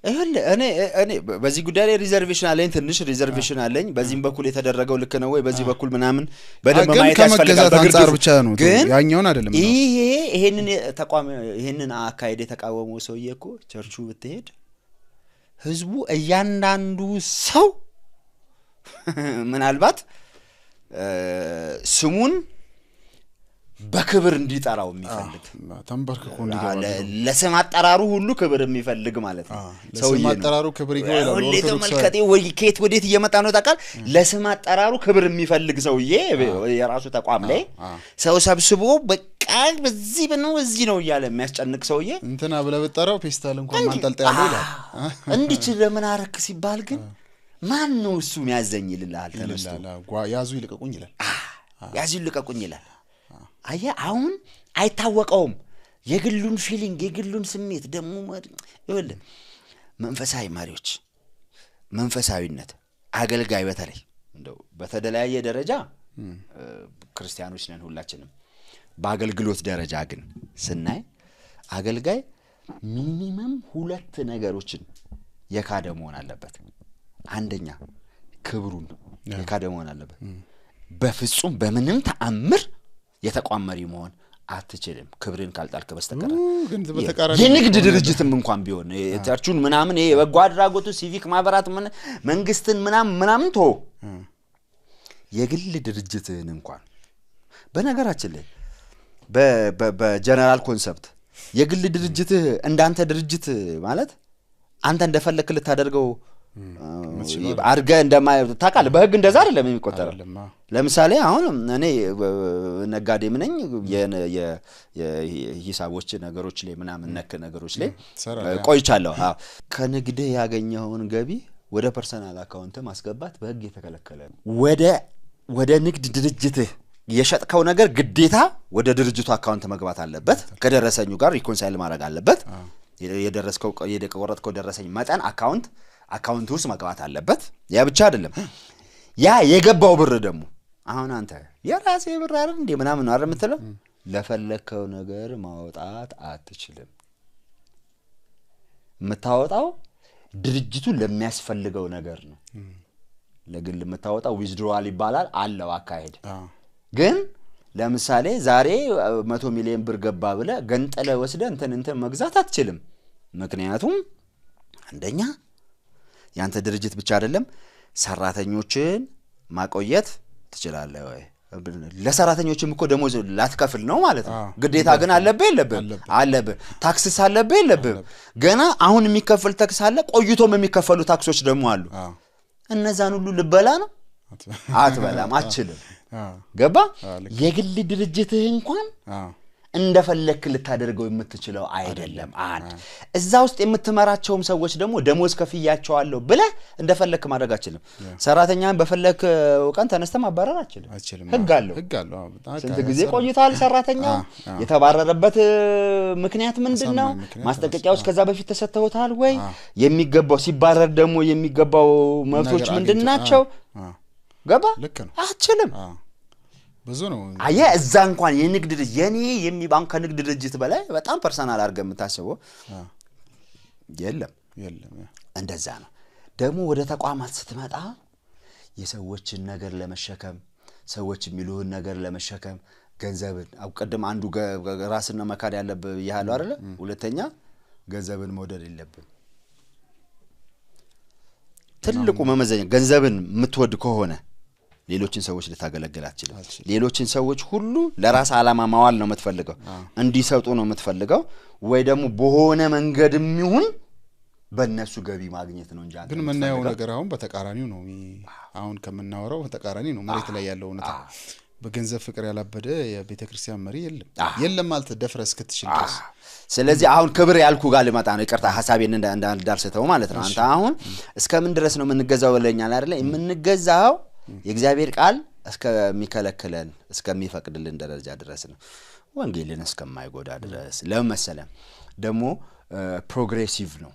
Speaker 2: እኔ በዚህ ጉዳይ ላይ ሪዘርቬሽን አለኝ ትንሽ ሪዘርቬሽን አለኝ በዚህም በኩል የተደረገው ልክ ነው ወይ በዚህ በኩል ምናምን በደንብ ማየት ያስፈልጋል
Speaker 1: አንፃር ብቻ ነው ያኛውን አይደለም
Speaker 2: ይሄንን አካሄድ የተቃወመው ሰውዬ እኮ ቸርቹ ብትሄድ ህዝቡ እያንዳንዱ ሰው ምናልባት ስሙን በክብር እንዲጠራው የሚፈልግ
Speaker 1: ተንበርክኮ እንዲገባ
Speaker 2: ለስም አጠራሩ ሁሉ ክብር የሚፈልግ ማለት ነው
Speaker 1: ለስም አጠራሩ ክብር ይገባል
Speaker 2: ኦርቶዶክስ ወይ ከየት ወዴት እየመጣ ነው ታውቃል ለስም አጠራሩ ክብር የሚፈልግ ሰውዬ የራሱ ተቋም ላይ ሰው ሰብስቦ በቃ በዚህ ነው እያለ የሚያስጨንቅ ሰውዬ
Speaker 1: እንትና ብለበጠራው ፔስታል እንኳን ማንጠልጣ ያለው ይላል
Speaker 2: እንዲች ለምን አረክ ሲባል ግን ማን ነው እሱ የሚያዘኝ ይላል ተነስቶ
Speaker 1: ያዙ ይልቀቁኝ ይላል አየ አሁን አይታወቀውም የግሉን ፊሊንግ የግሉን ስሜት ደሞ ይወል መንፈሳዊ ማሪዎች መንፈሳዊነት አገልጋይ በተለይ እንደው በተደላየ ደረጃ ክርስቲያኖች ነን ሁላችንም በአገልግሎት ደረጃ ግን ስናይ አገልጋይ ሚኒመም ሁለት ነገሮችን የካደ መሆን አለበት አንደኛ ክብሩን የካደ መሆን አለበት በፍጹም በምንም ተአምር የተቋመሪ መሆን አትችልም ክብርን ካልጣልከ በስተቀር የንግድ ድርጅትም እንኳን ቢሆን የቸርቹን ምናምን የበጎ አድራጎቱ ሲቪክ ማህበራት መንግስትን ምናምን ቶ የግል ድርጅትን እንኳን በነገራችን ላይ በጀነራል ኮንሰፕት የግል ድርጅት እንዳንተ ድርጅት ማለት አንተ እንደፈለክ ልታደርገው አርገ እንደማታቃለ በህግ እንደዛ አይደለም የሚቆጠረው ለምሳሌ አሁን እኔ ነጋዴ ምንኝ የሂሳቦች ነገሮች ላይ ምናምን ነክ ነገሮች ላይ ቆይቻለሁ ከንግድ ያገኘውን ገቢ ወደ ፐርሰናል አካውንት ማስገባት በህግ የተከለከለ ነው ወደ ንግድ ድርጅት የሸጥከው ነገር ግዴታ ወደ ድርጅቱ አካውንት መግባት አለበት ከደረሰኙ ጋር ሪኮንሳይል ማድረግ አለበት የደረስከው የደቀወረጥከው ደረሰኝ መጠን አካውንት ውስጥ መግባት አለበት ያ ብቻ አይደለም ያ የገባው ብር ደግሞ አሁን አንተ የራሴ ብር አይደል እንዴ ምናምን ነው አረምተለው ለፈለከው ነገር ማውጣት አትችልም መታወጣው ድርጅቱ ለሚያስፈልገው ነገር ነው ለግል መታወጣው ዊዝድሮዋል ይባላል አለው አካሄድ ግን ለምሳሌ ዛሬ 100 ሚሊዮን ብር ገባ ብለ ገንጠለ ወስደ እንትን መግዛት አትችልም ምክንያቱም አንደኛ ያንተ ድርጅት ብቻ አይደለም ሰራተኞችን
Speaker 2: ማቆየት ትችላለህ ወይ ለሰራተኞችም እኮ ደሞዝ ላትከፍል ነው ማለት ነው ግዴታ ግን አለብህ ታክስስ አለብህ የለብህ ገና አሁን የሚከፈል ታክስ አለ ቆይቶም የሚከፈሉ ታክሶች ደግሞ አሉ እነዛን ሁሉ ልበላ ነው አትበላም አትችልም ገባ የግል ድርጅትህ እንኳን እንደፈለክ ልታደርገው የምትችለው አይደለም አንድ እዛ ውስጥ የምትመራቸውም ሰዎች ደግሞ ደሞዝ ከፍያቸዋለሁ ብለ እንደፈለክ ማድረግ አትችልም ሰራተኛን በፈለክ ወቀን ተነስተ ማባረር አትችልም ህግ አለው ስንት ጊዜ ቆይቷል ሰራተኛ የተባረረበት ምክንያት ምንድነው ማስጠንቀቂያዎች ከዛ በፊት ተሰጥተውታል ወይ የሚገባው ሲባረር ደግሞ የሚገባው መብቶች ምንድናቸው ገባ አትችልም
Speaker 1: ብዙ ነው
Speaker 2: አየ እዛ እንኳን የንግድ የኔ የሚባንክ ከንግድ ድርጅት በላይ በጣም ፐርሰናል አድርገህ የምታስበው የለም እንደዛ ነው ደግሞ ወደ ተቋማት ስትመጣ የሰዎችን ነገር ለመሸከም ሰዎች የሚሉን ነገር ለመሸከም ገንዘብን አውቀድም አንዱ ራስና መካድ ያለበት ይያለው አይደለ ሁለተኛ ገንዘብን መውደድ የለብን ትልቁ መመዘኛ ገንዘብን የምትወድ ከሆነ ሌሎችን ሰዎች ልታገለግል አትችልም ሌሎችን ሰዎች ሁሉ ለራስ ዓላማ ማዋል ነው የምትፈልገው እንዲሰጡ ነው የምትፈልገው ወይ ደግሞ በሆነ መንገድም ይሁን በእነሱ ገቢ ማግኘት ነው እንጂ
Speaker 1: ግን ምናየው ነገር አሁን በተቃራኒው ነው አሁን ከመናወራው በተቃራኒ ነው መሬት ላይ ያለው እውነታ በገንዘብ ፍቅር ያላበደ የቤተክርስቲያን መሪ የለም ማለት ደፍረስ ክትችል ድረስ
Speaker 2: ስለዚህ አሁን ክብር ያልኩ ጋር ልመጣ ነው ይቅርታ ሐሳቤን እንዳልስተው ማለት ነው አንተ አሁን እስከምን ድረስ ነው የምንገዛው ለኛል አይደለ የምንገዛው የእግዚአብሔር ቃል እስከሚከለክለን እስከሚፈቅድልን ደረጃ ድረስ ነው ወንጌልን እስከማይጎዳ ድረስ ለመሰለም ደግሞ ፕሮግሬሲቭ ነው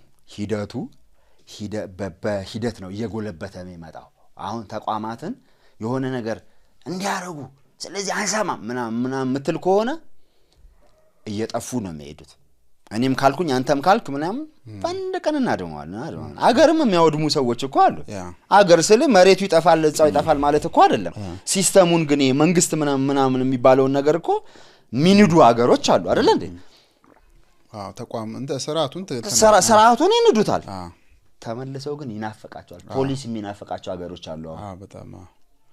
Speaker 2: በሂደት ነው እየጎለበተ የሚመጣው አሁን ተቋማትን የሆነ ነገር እንዲያረጉ ስለዚህ አንሰማም ምናምን ምትል ከሆነ እየጠፉ ነው የሚሄዱት እኔም ካልኩኝ አንተም ካልክ ምናምን ባንደ ቀንና ደሞ አገርም የሚያወድሙ ሰዎች እኮ አሉ አገር ስለ መሬቱ ይጠፋል ጻው ይጠፋል ማለት እኮ አይደለም ሲስተሙን ግን መንግስት ምናምን የሚባለው ነገር እኮ ሚኒዱ አገሮች አሉ አይደል እንዴ
Speaker 1: ተቋም እንደ
Speaker 2: ስርዓቱን ይንዱታል ተመልሰው ግን ይናፈቃቸዋል ፖሊስ የሚናፈቃቸው አገሮች አሉ
Speaker 1: በጣም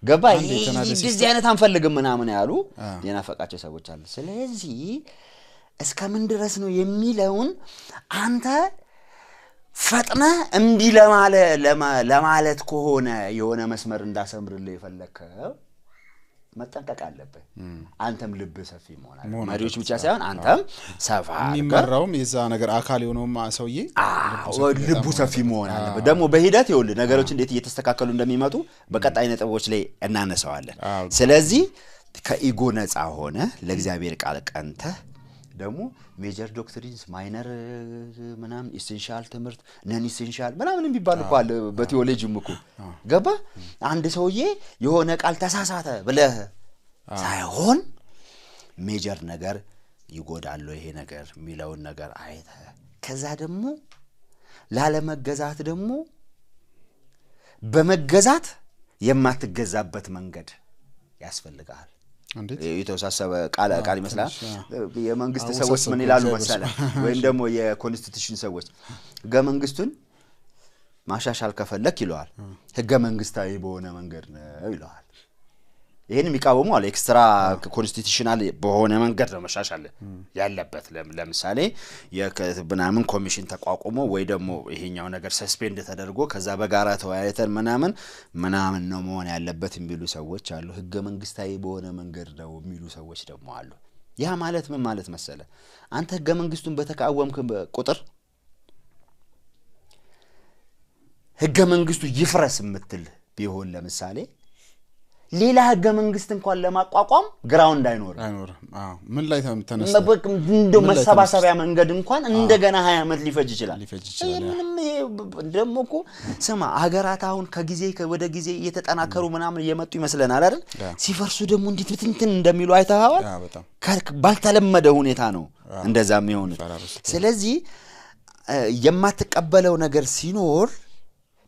Speaker 2: ገባ እንደዚህ አይነት አንፈልግም ምናምን ያሉ የናፈቃቸው ሰዎች አሉ ስለዚህ እስከምን ድረስ ነው የሚለውን አንተ ፈጥነ እንዲ ለማለት ከሆነ የሆነ መስመር እንዳሰምርልህ ይፈልከው መጠንቀቅ አለበት አንተም ልብ ሰፊ መሆን አለበት ማሪዎች ብቻ ሳይሆን አንተም ሰፋ
Speaker 1: የሚመራውም የዛ ነገር አካል የሆነው ሰውዬ
Speaker 2: ልቡ ሰፊ መሆን አለበት ደግሞ በሂደት ይወል ነገሮች እንዴት እየተስተካከሉ እንደሚመጡ በቀጣይ ነጥቦች ላይ እናነሳዋለን ስለዚህ ከኢጎ ነፃ ሆነ ለእግዚአብሔር ቃል ቀንተ ደግሞ ሜጀር ዶክትሪንስ ማይነር ምናምን ኢሴንሻል ትምህርት ነን ኢሴንሻል ምናምን ቢባል እኮ አለ በቲዮሎጂም እኮ ገባ አንድ ሰውዬ የሆነ ቃል ተሳሳተ ብለ ሳይሆን ሜጀር ነገር ይጎዳል ይሄ ነገር ሚለውን ነገር አይተ ከዛ ደግሞ ላለመገዛት ደግሞ በመገዛት የማትገዛበት መንገድ ያስፈልጋል እንዴት የተወሳሰበ ቃል ይመስላል የመንግስት ሰዎች ምን ይላሉ መሰለህ ወይም ደግሞ የኮንስቲቱሽን ሰዎች ህገ መንግስቱን ማሻሻል ከፈለክ ይሏል ህገ መንግስታዊ በሆነ መንገድ ነው ይሏል ይሄን የሚቃወሙ አለ ኤክስትራ ኮንስቲቱሽናል በሆነ መንገድ ነው መሻሻል ያለበት ለምሳሌ የብናምን ኮሚሽን ተቋቁሞ ወይ ደግሞ ይሄኛው ነገር ሰስፔንድ ተደርጎ ከዛ በጋራ ተወያይተን ምናምን ነው መሆን ያለበት የሚሉ ሰዎች አሉ ህገ መንግስታዊ በሆነ መንገድ ነው የሚሉ ሰዎች ደግሞ አሉ ያ ማለት ምን ማለት መሰለ አንተ ህገ መንግስቱን በተቃወምክ ቁጥር ህገ መንግስቱ ይፍረስ ምትል ቢሆን ለምሳሌ ሌላ ህገ መንግስት እንኳን ለማቋቋም ግራውንድ አይኖር
Speaker 1: ምን ላይ ተነስተህ
Speaker 2: እንደው መሰባሰቢያ መንገድ እንኳን እንደገና 20 አመት ሊፈጅ ይችላል ምንም ደሞ እኮ ስማ ሀገራት አሁን ከጊዜ ወደ ጊዜ እየተጠናከሩ ምናምን እየመጡ ይመስለናል አይደል ሲፈርሱ ደግሞ እንዴት ብትንትን እንደሚሉ አይተሃዋል ባልተለመደ ሁኔታ ነው እንደዛም ይሆን ስለዚህ የማትቀበለው ነገር ሲኖር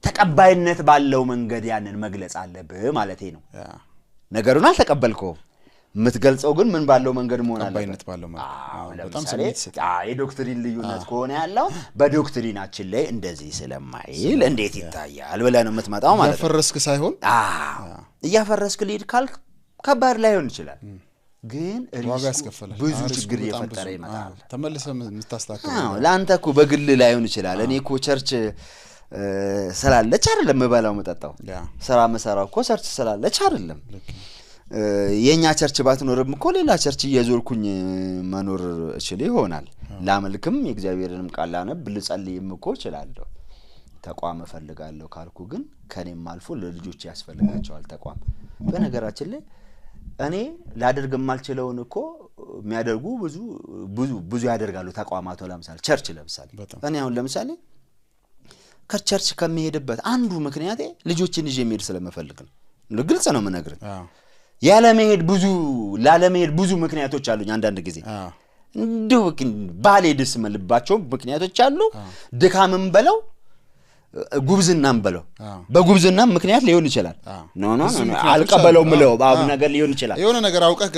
Speaker 2: ተቀባይነት ባለው መንገድ ያንን መግለጽ አለበት ማለቴ ነው ነገሩን አልተቀበልከው የምትገልጸው ግን ምን ባለው መንገድ መሆን አለበት
Speaker 1: ቀባይነት ባለው መንገድ በጣም
Speaker 2: ለምሳሌ
Speaker 1: ስሜት ይሰጥ
Speaker 2: የዶክትሪን ልዩነት ከሆነ ያለው በዶክትሪናችን ላይ እንደዚህ ስለማይል እንዴት ይታያል ብለህ ነው የምትመጣው ማለት ነው
Speaker 1: ያፈረስክ ሳይሆን
Speaker 2: እያፈረስክ ሊድ ካልክ ከባድ ላይሆን ይችላል ግን
Speaker 1: ዋጋ ያስከፈላል
Speaker 2: ብዙ ችግር እየፈጠረ ይመጣል
Speaker 1: ተመልሰህ የምታስተካክለው
Speaker 2: ለአንተ እኮ በግል ላይሆን ይችላል እኔ እኮ ቸርች ስላለች አይደለም መባላው መጣጣው ስራ መሰራው እኮ ቸርች ስላለች አይደለም የኛ ቸርች ባትኖርም እኮ ሌላ ቸርች እየዞርኩኝ መኖር እችል ይሆናል ላመልክም የእግዚአብሔርንም ቃል አነብ ልጸልይም እኮ እችላለሁ ተቋም እፈልጋለሁ ካልኩ ግን ከኔም አልፎ ለልጆች ያስፈልጋቸዋል ተቋም በነገራችን ላይ እኔ ላደርግ ማልችለውን እኮ የሚያደርጉ ብዙ ያደርጋሉ ተቋማቱ ለምሳሌ ቸርች ለምሳሌ እኔ አሁን ለምሳሌ ከቸርች ከመሄድበት አንዱ ምክንያቴ ልጆችን ይዤ መሄድ ስለምፈልግ ነው ግልጽ ነው የምነግርህ ላለመሄድ ብዙ ምክንያቶች አሉኝ አንዳንድ ጊዜ እንደው ባሌ ደስ መልባቸው ምክንያቶች አሉ ድካምም በለው ጉብዝናም በለው በጉብዝናም ምክንያት ሊሆን ይችላል ኖ አልቀበለው ምለው ባብ ነገር ሊሆን ይችላል
Speaker 1: የሆነ ነገር አውቀህ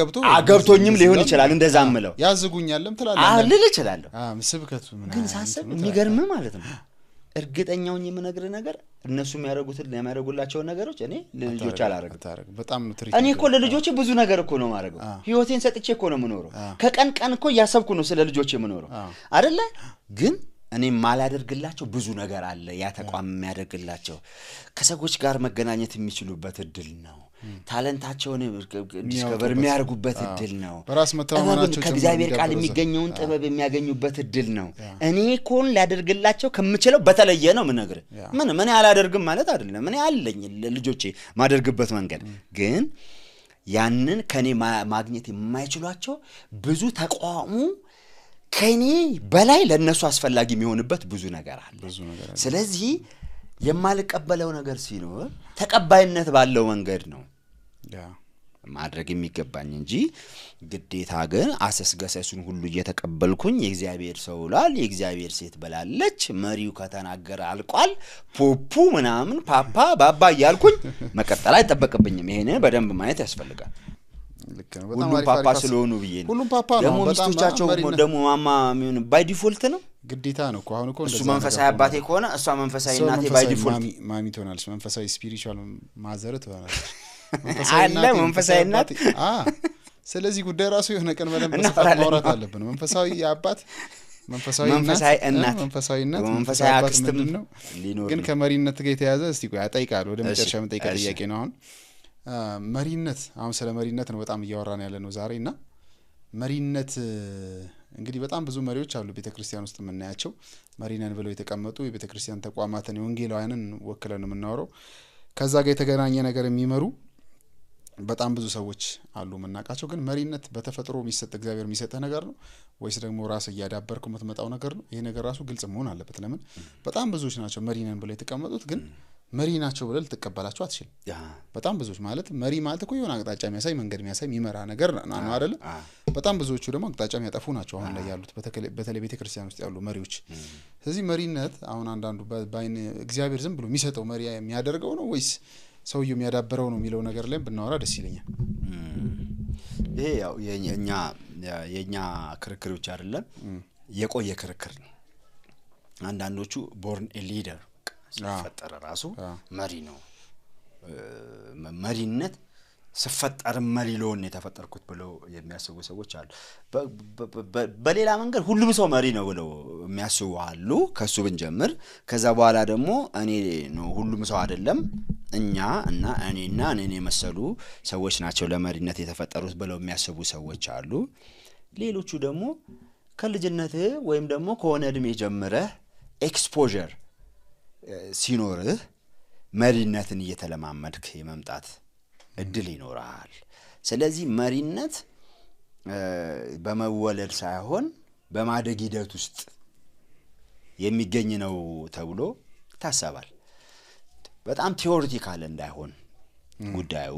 Speaker 2: ገብቶኝም ሊሆን ይችላል እንደዛም ምለው
Speaker 1: ያዝጉኛልም ትላለህ
Speaker 2: ልል ይችላል
Speaker 1: ስብከቱ ምን
Speaker 2: ግን ሳስብ የሚገርም ማለት ነው እርግጠኛውን የምነግር ነገር እነሱ የሚያደርጉላቸው ነገሮች እኔ ለልጆች አላረግም
Speaker 1: በጣም ነው ትሪት
Speaker 2: እኔ እኮ ለልጆቼ ብዙ ነገር እኮ ነው ማረገው ህይወቴን ሰጥቼ እኮ ነው ምኖረው ከቀን ቀን እኮ ያሰብኩ ነው ስለ ልጆቼ ምኖረው አይደለ ግን እኔ ማላደርግላቸው ብዙ ነገር አለ ያ ተቋም የሚያደርግላቸው ከሰዎች ጋር መገናኘት የሚችሉበት እድል ነው ታለንታቸውን ዲስከቨር የሚያርጉበት እድል ነው
Speaker 1: በራስ መተማመናቸው
Speaker 2: ከእግዚአብሔር ቃል የሚገኘውን ጥበብ የሚያገኙበት እድል ነው እኔ ኮን ላደርግላቸው ከምችለው በተለየ ነው ምነግር ምን ያላደርግም ማለት አይደለም እኔ አለኝ ለልጆቼ ማደርግበት መንገድ ግን ያንን ከኔ ማግኘት የማይችሏቸው ብዙ ተቋሙ ከኔ በላይ ለነሱ አስፈላጊ የሚሆንበት ብዙ ነገር አለ ስለዚህ የማልቀበለው ነገር ሲኖር ተቀባይነት ባለው መንገድ ነው ማድረግ የሚገባኝ እንጂ ግዴታ ግን አሰስገሰሱን ሁሉ እየተቀበልኩኝ የእግዚአብሔር ሰው ላል የእግዚአብሔር ሴት በላለች መሪው ከተናገረ አልቋል ፖፑ ምናምን ፓፓ ባባ ያልኩኝ መቀጠል አይተበቀብኝም ይሄን በደንብ ማየት ያስፈልጋል ሁሉም ፓፓ ስለሆኑ ብዬ ነው
Speaker 1: ሁሉም ፓፓ ነው
Speaker 2: ደሞ ሚስቶቻቸው ደሞ ማማ ምን ባይ ዲፎልት ነው
Speaker 1: ግዴታ ነው እኮ አሁን እኮ
Speaker 2: እንደዛ እሱ መንፈሳዊ አባቴ ከሆነ እሷ መንፈሳዊ እናቴ ባይ ዲፎልት
Speaker 1: ማሚ ትሆናለች መንፈሳዊ ስፒሪቹዋል ማዘር ትሆናለች
Speaker 2: መንፈሳዊ እናት
Speaker 1: ስለዚህ ጉዳይ ራሱ የሆነ ቀን በደንብ ማውራት አለብን መንፈሳዊ አባት መንፈሳዊ እናት መንፈሳዊ አክስት ነው ግን ከመሪነት ጋር የተያዘ እስቲ ቆይ አጠይቃለሁ ወደ መጨረሻ መጠይቃ ጥያቄ ነው አሁን መሪነት አሁን ስለ መሪነት ነው በጣም እያወራን ያለ ነው ዛሬና መሪነት እንግዲህ በጣም ብዙ መሪዎች አሉ ቤተክርስቲያን ውስጥ የምናያቸው መሪነን ብለው የተቀመጡ የቤተክርስቲያን ተቋማትን የወንጌላውያንን ወክለን የምናወራው ከዛ ጋር የተገናኘ ነገር የሚመሩ በጣም ብዙ ሰዎች አሉ መናቃቸው ግን መሪነት በተፈጥሮ የሚሰጥ እግዚአብሔር የሚሰጥ ነገር ነው ወይስ ደግሞ ራስ ያዳበርኩ የምትመጣው ነገር ነው ይሄ ነገር ራሱ ግልጽ መሆን አለበት ለምን በጣም ብዙዎች ናቸው መሪነን ብለው የተቀመጡት ግን መሪ ናቸው ብለህ ልትቀበላቸው አትችልም በጣም ብዙዎች ማለት መሪ ማለት እኮ የሆነ አቅጣጫ የሚያሳይ መንገድ የሚያሳይ የሚመራ ነገር ነው አይደል በጣም ብዙዎቹ ደግሞ አቅጣጫ የሚያጠፉ ናቸው አሁን ላይ ያሉት በተለይ ቤተክርስቲያን ውስጥ ያሉ መሪዎች ስለዚህ መሪነት አሁን አንዳንዱ ባይን እግዚአብሔር ዝም ብሎ የሚሰጠው መሪ የሚያደርገው ነው ወይስ ሰውየው የሚያዳበረው ነው የሚለው ነገር ላይ ብናወራ ደስ ይለኛል
Speaker 2: ይሄ ያው የኛ ክርክር ብቻ አይደለም የቆየ ክርክር ነው አንዳንዶቹ ቦርን ኤ ሊደር ሲፈጠር ራሱ መሪ ነው መሪነት ሲፈጠር መሪ ሎን የተፈጠርኩት ብለው የሚያስቡ ሰዎች አሉ በሌላ መንገድ ሁሉም ሰው መሪ ነው ብለው የሚያስቡ አሉ ከሱ ብንጀምር ከዛ በኋላ ደግሞ እኔ ነው ሁሉም ሰው አይደለም እኛ እና እኔና እኔን የመሰሉ ሰዎች ናቸው ለመሪነት የተፈጠሩት ብለው የሚያስቡ ሰዎች አሉ ሌሎቹ ደግሞ ከልጅነት ወይም ደግሞ ከሆነ እድሜ ጀምረህ ኤክስፖዠር ሲኖርህ መሪነትን እየተለማመድክ የመምጣት እድል ይኖራል ስለዚህ መሪነት በመወለድ ሳይሆን በማደግ ሂደት ውስጥ የሚገኝ ነው ተብሎ ታሰባል በጣም ቲዮሪቲካል እንዳይሆን ጉዳዩ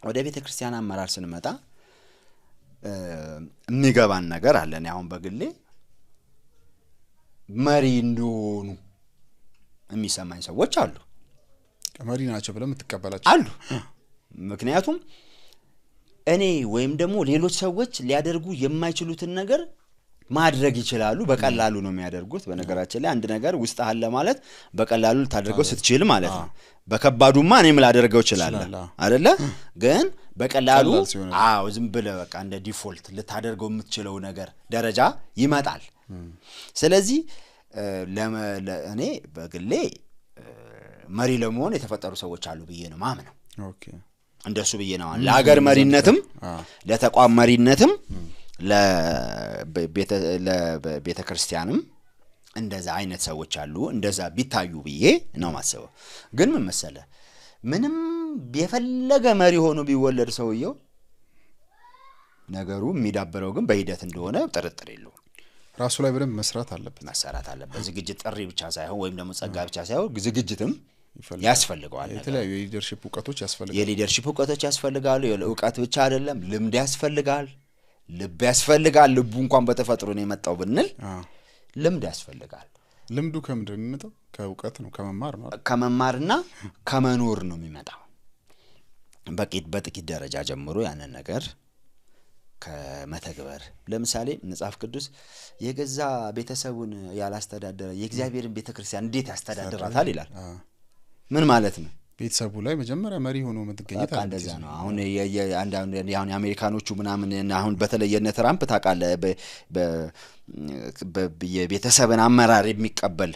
Speaker 2: ወደ ቤተክርስቲያን አመራር ስንመጣ የሚገባን ነገር አለን አሁን በግሌ መሪ እንደሆኑ የሚሰማኝ ሰዎች አሉ
Speaker 1: መሪ ናቸው ብለው የምትቀበላቸው
Speaker 2: አሉ ምክንያቱም እኔ ወይም ደግሞ ሌሎች ሰዎች ሊያደርጉ የማይችሉትን ነገር ማድረግ ይችላሉ በቀላሉ ነው የሚያደርጉት በነገራችን ላይ አንድ ነገር ውስጥ አለ ማለት በቀላሉ ልታደርገው ስትችል ማለት ነው በከባዱማ እኔም ላደርገው ይችላል አይደለ ግን በቀላሉ ዝም ብለህ በቃ እንደ ዲፎልት ልታደርገው የምትችለው ነገር ደረጃ ይመጣል ስለዚህ እኔ በግሌ መሪ ለመሆን የተፈጠሩ ሰዎች አሉ ብዬ ነው ማምነው
Speaker 1: ኦኬ
Speaker 2: እንደሱ ብዬ ነው ለሀገር መሪነትም ለተቋም መሪነትም ለቤተ ክርስቲያንም እንደዛ አይነት ሰዎች አሉ እንደዛ ቢታዩ ብዬ ነው ማሰበው ግን ምን መሰለ ምንም የፈለገ መሪ ሆኖ ቢወለድ ሰውየው ነገሩ የሚዳበረው ግን በሂደት እንደሆነ ጥርጥር የለውም
Speaker 1: ራሱ ላይ በደንብ መስራት አለበት
Speaker 2: ዝግጅት ጥሪ ብቻ ሳይሆን ወይም ደግሞ ጸጋ ብቻ ሳይሆን ዝግጅትም ያስፈልጋል
Speaker 1: የተለያዩ የሊደርሺፕ
Speaker 2: ዕውቀቶች ያስፈልጋሉ የዕውቀት ብቻ አይደለም ልምድ ያስፈልጋል ልብ ያስፈልጋል ልቡ እንኳን በተፈጥሮ ነው የመጣው ብንል ልምድ ያስፈልጋል
Speaker 1: ልምዱ ከምንድን ነው የሚመጣው ከዕውቀት ነው
Speaker 2: ከመማርና ከመኖር ነው የሚመጣው በጥቂት ደረጃ ጀምሮ ያንን ነገር ከመተግበር ለምሳሌ መጽሐፍ ቅዱስ የገዛ ቤተሰቡን ያላስተዳደረ የእግዚአብሔርን ቤተክርስቲያን እንዴት ያስተዳድራታል ይላል ምን ማለት ነው
Speaker 1: ቤተሰቡ ላይ መጀመሪያ መሪ ሆኖ መጥገኝት
Speaker 2: እንደዛ ነው አሁን የአሜሪካኖቹ ምናምን አሁን በተለየነ ትራምፕ ታቃለ የቤተሰብን አመራር የሚቀበል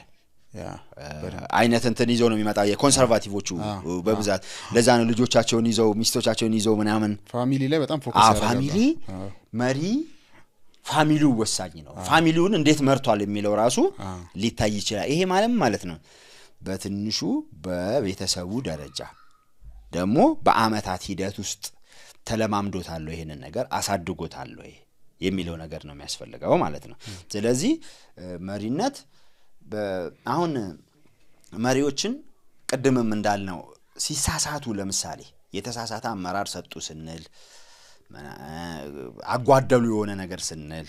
Speaker 2: አይነት እንትን ይዘው ነው የሚመጣው የኮንሰርቫቲቮቹ በብዛት ለዛ ነው ልጆቻቸውን ይዘው ሚስቶቻቸውን ይዘው ምናምን
Speaker 1: ፋሚሊ ላይ በጣም ፎከስ ያደርጋሉ
Speaker 2: ፋሚሊ መሪ ፋሚሊው ወሳኝ ነው ፋሚሊውን እንዴት መርቷል የሚለው ራሱ ሊታይ ይችላል ይሄ ማለት ነው በትንሹ በቤተሰቡ ደረጃ ደግሞ በአመታት ሂደት ውስጥ ተለማምዶታል ይሄንን ነገር አሳድጎታል የሚለው ነገር ነው የሚያስፈልገው ማለት ነው ስለዚህ መሪነት አሁን መሪዎችን ቀድመም እንዳልነው ሲሳሳቱ ለምሳሌ የተሳሳተ አመራር ሰጡ ስንል አጓደሉ የሆነ ነገር ስንል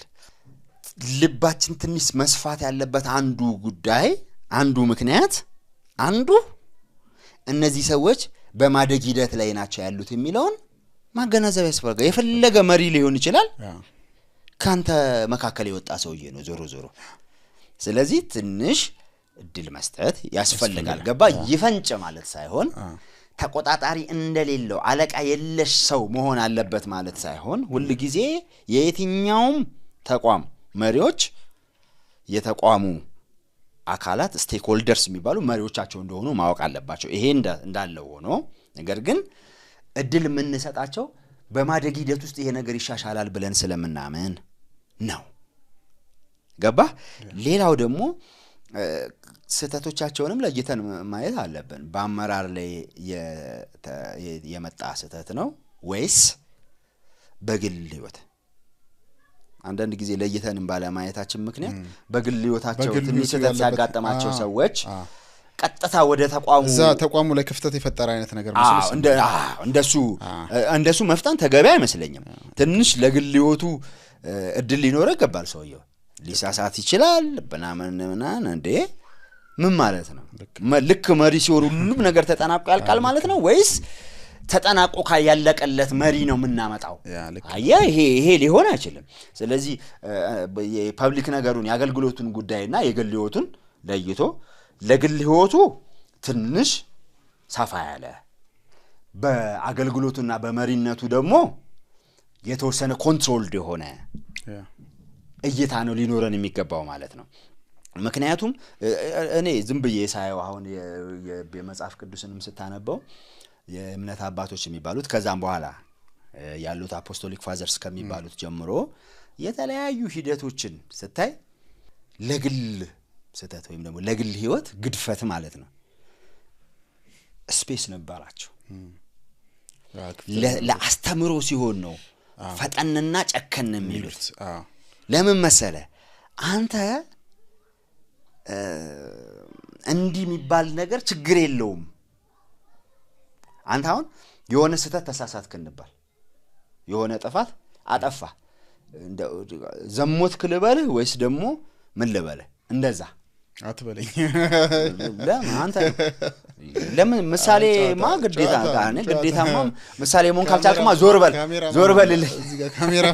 Speaker 2: ልባችን ትንሽ መስፋት ያለበት አንዱ ጉዳይ አንዱ ምክንያት አንዱ እነዚህ ሰዎች በማደግ ሂደት ላይ ናቸው ያሉት የሚለውን ማገናዘብ ያስፈልጋል የፈለገ መሪ ሊሆን ይችላል ካንተ መካከለ የወጣ ሰውዬ ነው ዞሮ ስለዚህ ትንሽ እድል መስጠት ያስፈልጋል ገባ ይፈንጭ ማለት ሳይሆን ተቆጣጣሪ እንደሌለው አለቃ የለሽ ሰው መሆን አለበት ማለት ሳይሆን ሁሉ ጊዜ የየትኛውም ተቋም መሪዎች የተቋሙ አካላት ስቴክሆልደርስ የሚባሉ መሪዎቻቸው እንደሆኑ ማወቅ አለባቸው ይሄ እንዳለው ሆኖ ነገር ግን እድል የምንሰጣቸው በማደግ ሂደት ውስጥ ይሄ ነገር ይሻሻላል ብለን ስለምናምን ነው ገባ ሌላው ደግሞ ስተቶቻቸውንም ለይተን ማየት አለብን በአመራር ላይ የመጣ ስተት ነው ወይስ በግል ህይወት አንዳንድ ጊዜ ለይተን ባለ ማየታችን ምክንያት በግል ህይወታቸው ትንሽ ስተት ያጋጠማቸው ሰዎች ቀጥታ ወደ ተቋሙ
Speaker 1: ላይ ክፍተት የፈጠረ አይነት ነገር መስሎ
Speaker 2: እንደሱ መፍታን ተገቢ አይመስለኝም ትንሽ ለግል ህይወቱ እድል ሊኖር ይገባል ሰውየው ሊሳሳት ይችላል በናመን እንዴ ምን ማለት ነው ልክ መሪ ሲሆን ሁሉም ነገር ተጠናቆ ያልቃል ማለት ነው ወይስ ተጠናቆ ያለቀለት መሪ ነው ምናመጣው ይሄ ሊሆን አይችልም ስለዚህ የፐብሊክ ነገሩን ያገልግሎቱን ጉዳይና የግል ህይወቱን ለይቶ ለግል ህይወቱ ትንሽ ሰፋ ያለ በአገልግሎቱና በመሪነቱ ደግሞ የተወሰነ ኮንትሮልድ የሆነ እይታ ነው ሊኖረን የሚገባው ማለት ነው ምክንያቱም እኔ ዝም ብዬ ሳይው አሁን የመጽሐፍ ቅዱስንም ስታነበው የእምነት አባቶች የሚባሉት ከዛም በኋላ ያሉት አፖስቶሊክ ፋዘርስ ከሚባሉት ጀምሮ የተለያዩ ሂደቶችን ስታይ ለግል ስተት ወይም ደግሞ ለግል ህይወት ግድፈት ማለት ነው ስፔስ ነበራቸው ለአስተምሮ ሲሆን ነው ፈጠንና ጨከን የሚሉት ለምን መሰለ አንተ እንዲህ የሚባል ነገር ችግር የለውም አንተ አሁን የሆነ ስተት ተሳሳትክ እንባል የሆነ ጥፋት አጠፋ ዘሞት ክልበልህ ወይስ ደግሞ ምን ልበልህ እንደዛ
Speaker 1: አትበለኝ
Speaker 2: ለምን አንተ ለምን ምሳሌ ማ ግዴታ ጋር ግዴታማ ምሳሌ ሞን ካልቻልክማ ዞር በልልህ
Speaker 1: እዚህ ጋር ካሜራ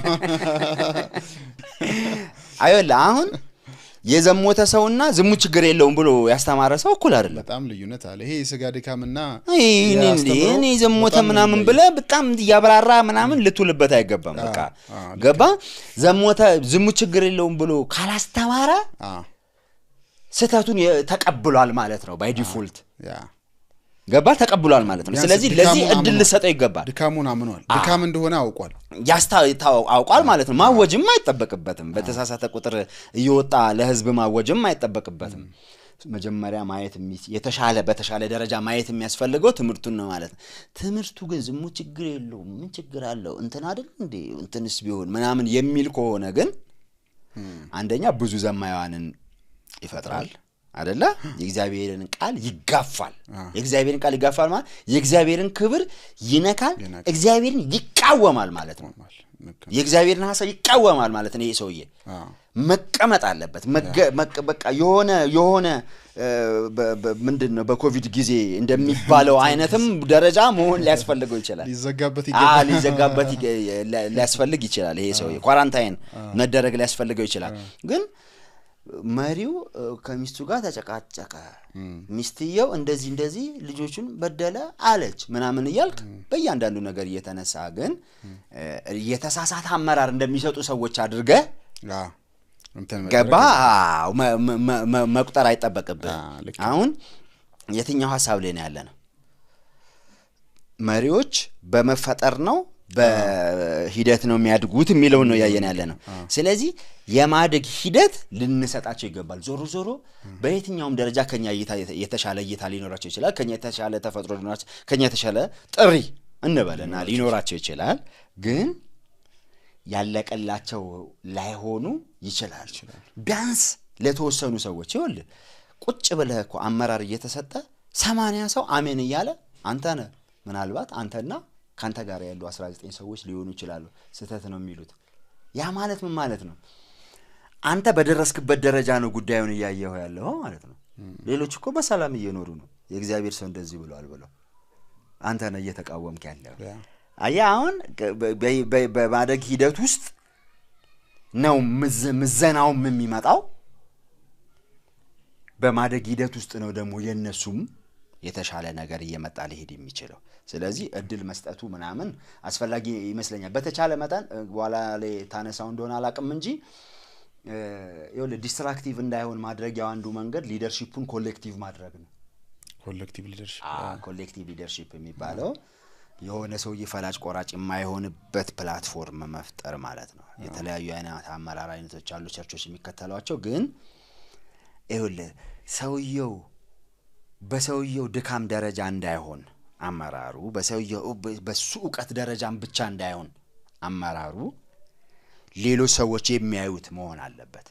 Speaker 2: አይወላ አሁን የዘሞተ ሰውና ዝሙ ችግር የለውም ብሎ ያስተማረ ሰው እኩል አይደለም
Speaker 1: በጣም ልዩነት አለ ይሄ ስጋ ድካምና
Speaker 2: እኔ ዘሞተ ምናምን ብለ በጣም ያብራራ ምናምን ልትውልበት አይገባም በቃ ገባ ዘሞተ ዝሙ ችግር የለውም ብሎ ካላስተማረ ስተቱን ተቀብሏል ማለት ነው ባይ ዲፎልት ገባ ተቀብሏል ማለት ነው ስለዚህ ለዚህ እድል ልሰጠው ይገባል
Speaker 1: ድካሙን አምኗል ድካም እንደሆነ አውቋል
Speaker 2: አውቋል ማለት ነው ማወጅም አይተበቅበትም በተሳሳተ ቁጥር እየወጣ ለህዝብ ማወጅም አይተበቅበትም መጀመሪያ ማየት የተሻለ በተሻለ ደረጃ ማየት የሚያስፈልገው ትምርቱን ነው ማለት ነው ትምርቱ ግን ዝሙ ችግር የለውም ምን ችግር አለው እንትን አይደል እንዴ እንትንስ ቢሆን ምናምን የሚል ከሆነ ግን አንደኛ ብዙ ዘማያዋንን ይፈጥራል አይደለ የእግዚአብሔርን ቃል ይጋፋል የእግዚአብሔርን ቃል ይጋፋል ማለት የእግዚአብሔርን ክብር ይነካል እግዚአብሔርን ይቃወማል ማለት ነው የእግዚአብሔርን ሐሳብ ይቃወማል ማለት ነው ይሄ ሰውዬ መቀመጥ አለበት በቃ የሆነ ምንድነው በኮቪድ ጊዜ እንደሚባለው አይነትም ደረጃ መሆን ሊያስፈልገው ይችላል ሊዘጋበት ሊያስፈልግ ይችላል ይሄ ሰውዬ ኳራንታይን መደረግ ሊያስፈልገው ይችላል ግን ማሪው ከሚስቱ ጋር ተጨቃጨቀ ሚስትየው እንደዚህ ልጆቹን በደለ አለች ምናምን ይያልክ በእያንዳንዱ ነገር እየተነሳ ግን የተሳሳተ አመራር እንደሚሰጡ ሰዎች አድርገ ገባ መቁጠር አይተበቅብህ አሁን የትኛው ሐሳብ ላይ ነው ያለነው መሪዎች በመፈጠር ነው በሂደት ነው የሚያድጉት የሚለው ነው ያየን ያለነው ስለዚህ የማደግ ሂደት ልንሰጣቸው ይገባል ዞሮ በየትኛውም ደረጃ ከኛ የተሻለ እይታ ሊኖራቸው ይችላል ከኛ የተሻለ ተፈጥሮ ሊኖራቸው ከኛ የተሻለ ጥሪ እንበለና ሊኖራቸው ይችላል ግን ያለቀላቸው ላይሆኑ ይችላል ቢያንስ ለተወሰኑ ሰዎች ይወል ቁጭ ብለህ እኮ አመራር እየተሰጠ 80 ሰው አሜን እያለ አንተነ ምናልባት አንተና ካንተ ጋር ያሉ 19 ሰዎች ሊሆኑ ይችላሉ ስተት ነው የሚሉት ያ ማለት ምን ማለት ነው አንተ በደረስክበት ደረጃ ነው ጉዳዩን ያያየው ያለው ማለት ነው ሌሎች እኮ በሰላም እየኖሩ ነው የእግዚአብሔር ሰው እንደዚህ ብሏል ብለው አንተ ነህ እየተቃወምክ ያለው አያውን በማደግ ሂደት ውስጥ ነው ምዘናው የሚመጣው በማደግ ሂደት ውስጥ ነው ደግሞ የነሱም የተሻለ ነገር እየመጣ ሊሄድ የሚችለው ስለዚህ እድል መስጠቱ ምናምን አስፈላጊ ይመስለኛል በተቻለ መጠን በኋላ ላይ ታነሳው እንደሆነ አላቅም እንጂ ይወለ ዲስትራክቲቭ እንዳይሆን ማድረግ ያው አንዱ መንገድ ሊደርሺፑን ኮሌክቲቭ ማድረግ ነው ኮሌክቲቭ ሊደርሺፕ የሚባለው የሆነ ሰው ይፈላጭ ቆራጭ የማይሆንበት ፕላትፎርም መፍጠር ማለት ነው የተለያዩ አይነት አመራር አይነቶች አሉ ቸርቾች የሚከተሏቸው ግን ይወለ ሰውየው በሰውየው ድካም ደረጃ እንዳይሆን አመራሩ በሰውየው በሱ ዕውቀት ደረጃም ብቻ እንዳይሆን አመራሩ ሌሎች ሰዎች የሚያዩት መሆን አለበት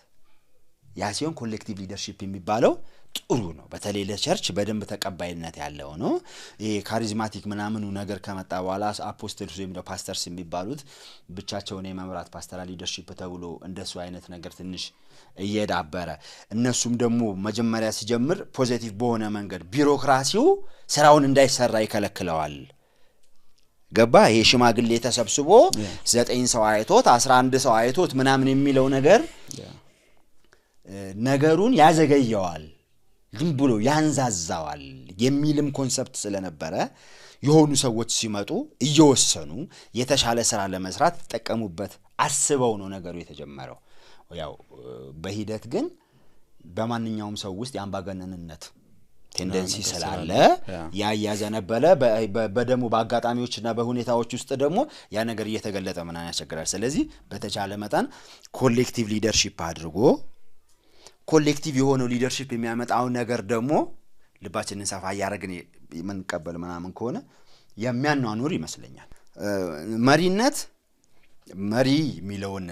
Speaker 2: ያ ሲሆን ኮሌክቲቭ ሊደርሺፕ የሚባለው ጥሩ ነው በተለይ ለቸርች በደንብ ተቀባይነት ያለው ነው ይሄ ካሪዝማቲክ ምናምኑ ነገር ከመጣ በኋላ አፖስቶልስ ወይም ፓስተርስ የሚባሉት ብቻቸውን የመምራት ፓስተራል ሊደርሺፕ ተብሎ እንደሱ አይነት ነገር ትንሽ እየዳበረ እነሱም ደግሞ መጀመሪያ ሲጀምር ፖዚቲቭ በሆነ መንገድ ቢሮክራሲው ስራውን እንዳይሰራ ይከለክለዋል ገባ ይሄ ሽማግሌ ተሰብስቦ 9 ሰው አይቶት 11 ሰው አይቶት ምናምን የሚለው ነገር ነገሩን ያዘገየዋል ዝም ብሎ ያንዛዛዋል የሚልም ኮንሰፕት ስለነበረ የሆኑ ሰዎች ሲመጡ እየወሰኑ የተሻለ ስራ ለመስራት ተጠቀሙበት አስበው ነው ነገሩ የተጀመረው ያው በሂደት ግን በማንኛውም ሰው ውስጥ ያምባገነንነት ቴንደንሲ ስላለ ያያዘነበለ በደሙ በአጋጣሚዎችና በሁኔታዎች ውስጥ ደግሞ ያ ነገር እየተገለጠ ምናን ያስቸግራል ስለዚህ በተቻለ መጠን ኮሌክቲቭ ሊደርሺፕ አድርጎ ኮሌክቲቭ የሆነው ሊደርሺፕ የሚያመጣው ነገር ደግሞ ልባችንን ሰፋ ያረግን መንቀበል ምናምን ከሆነ የሚያኗኑር ይመስለኛል መሪነት መሪ ሚለውን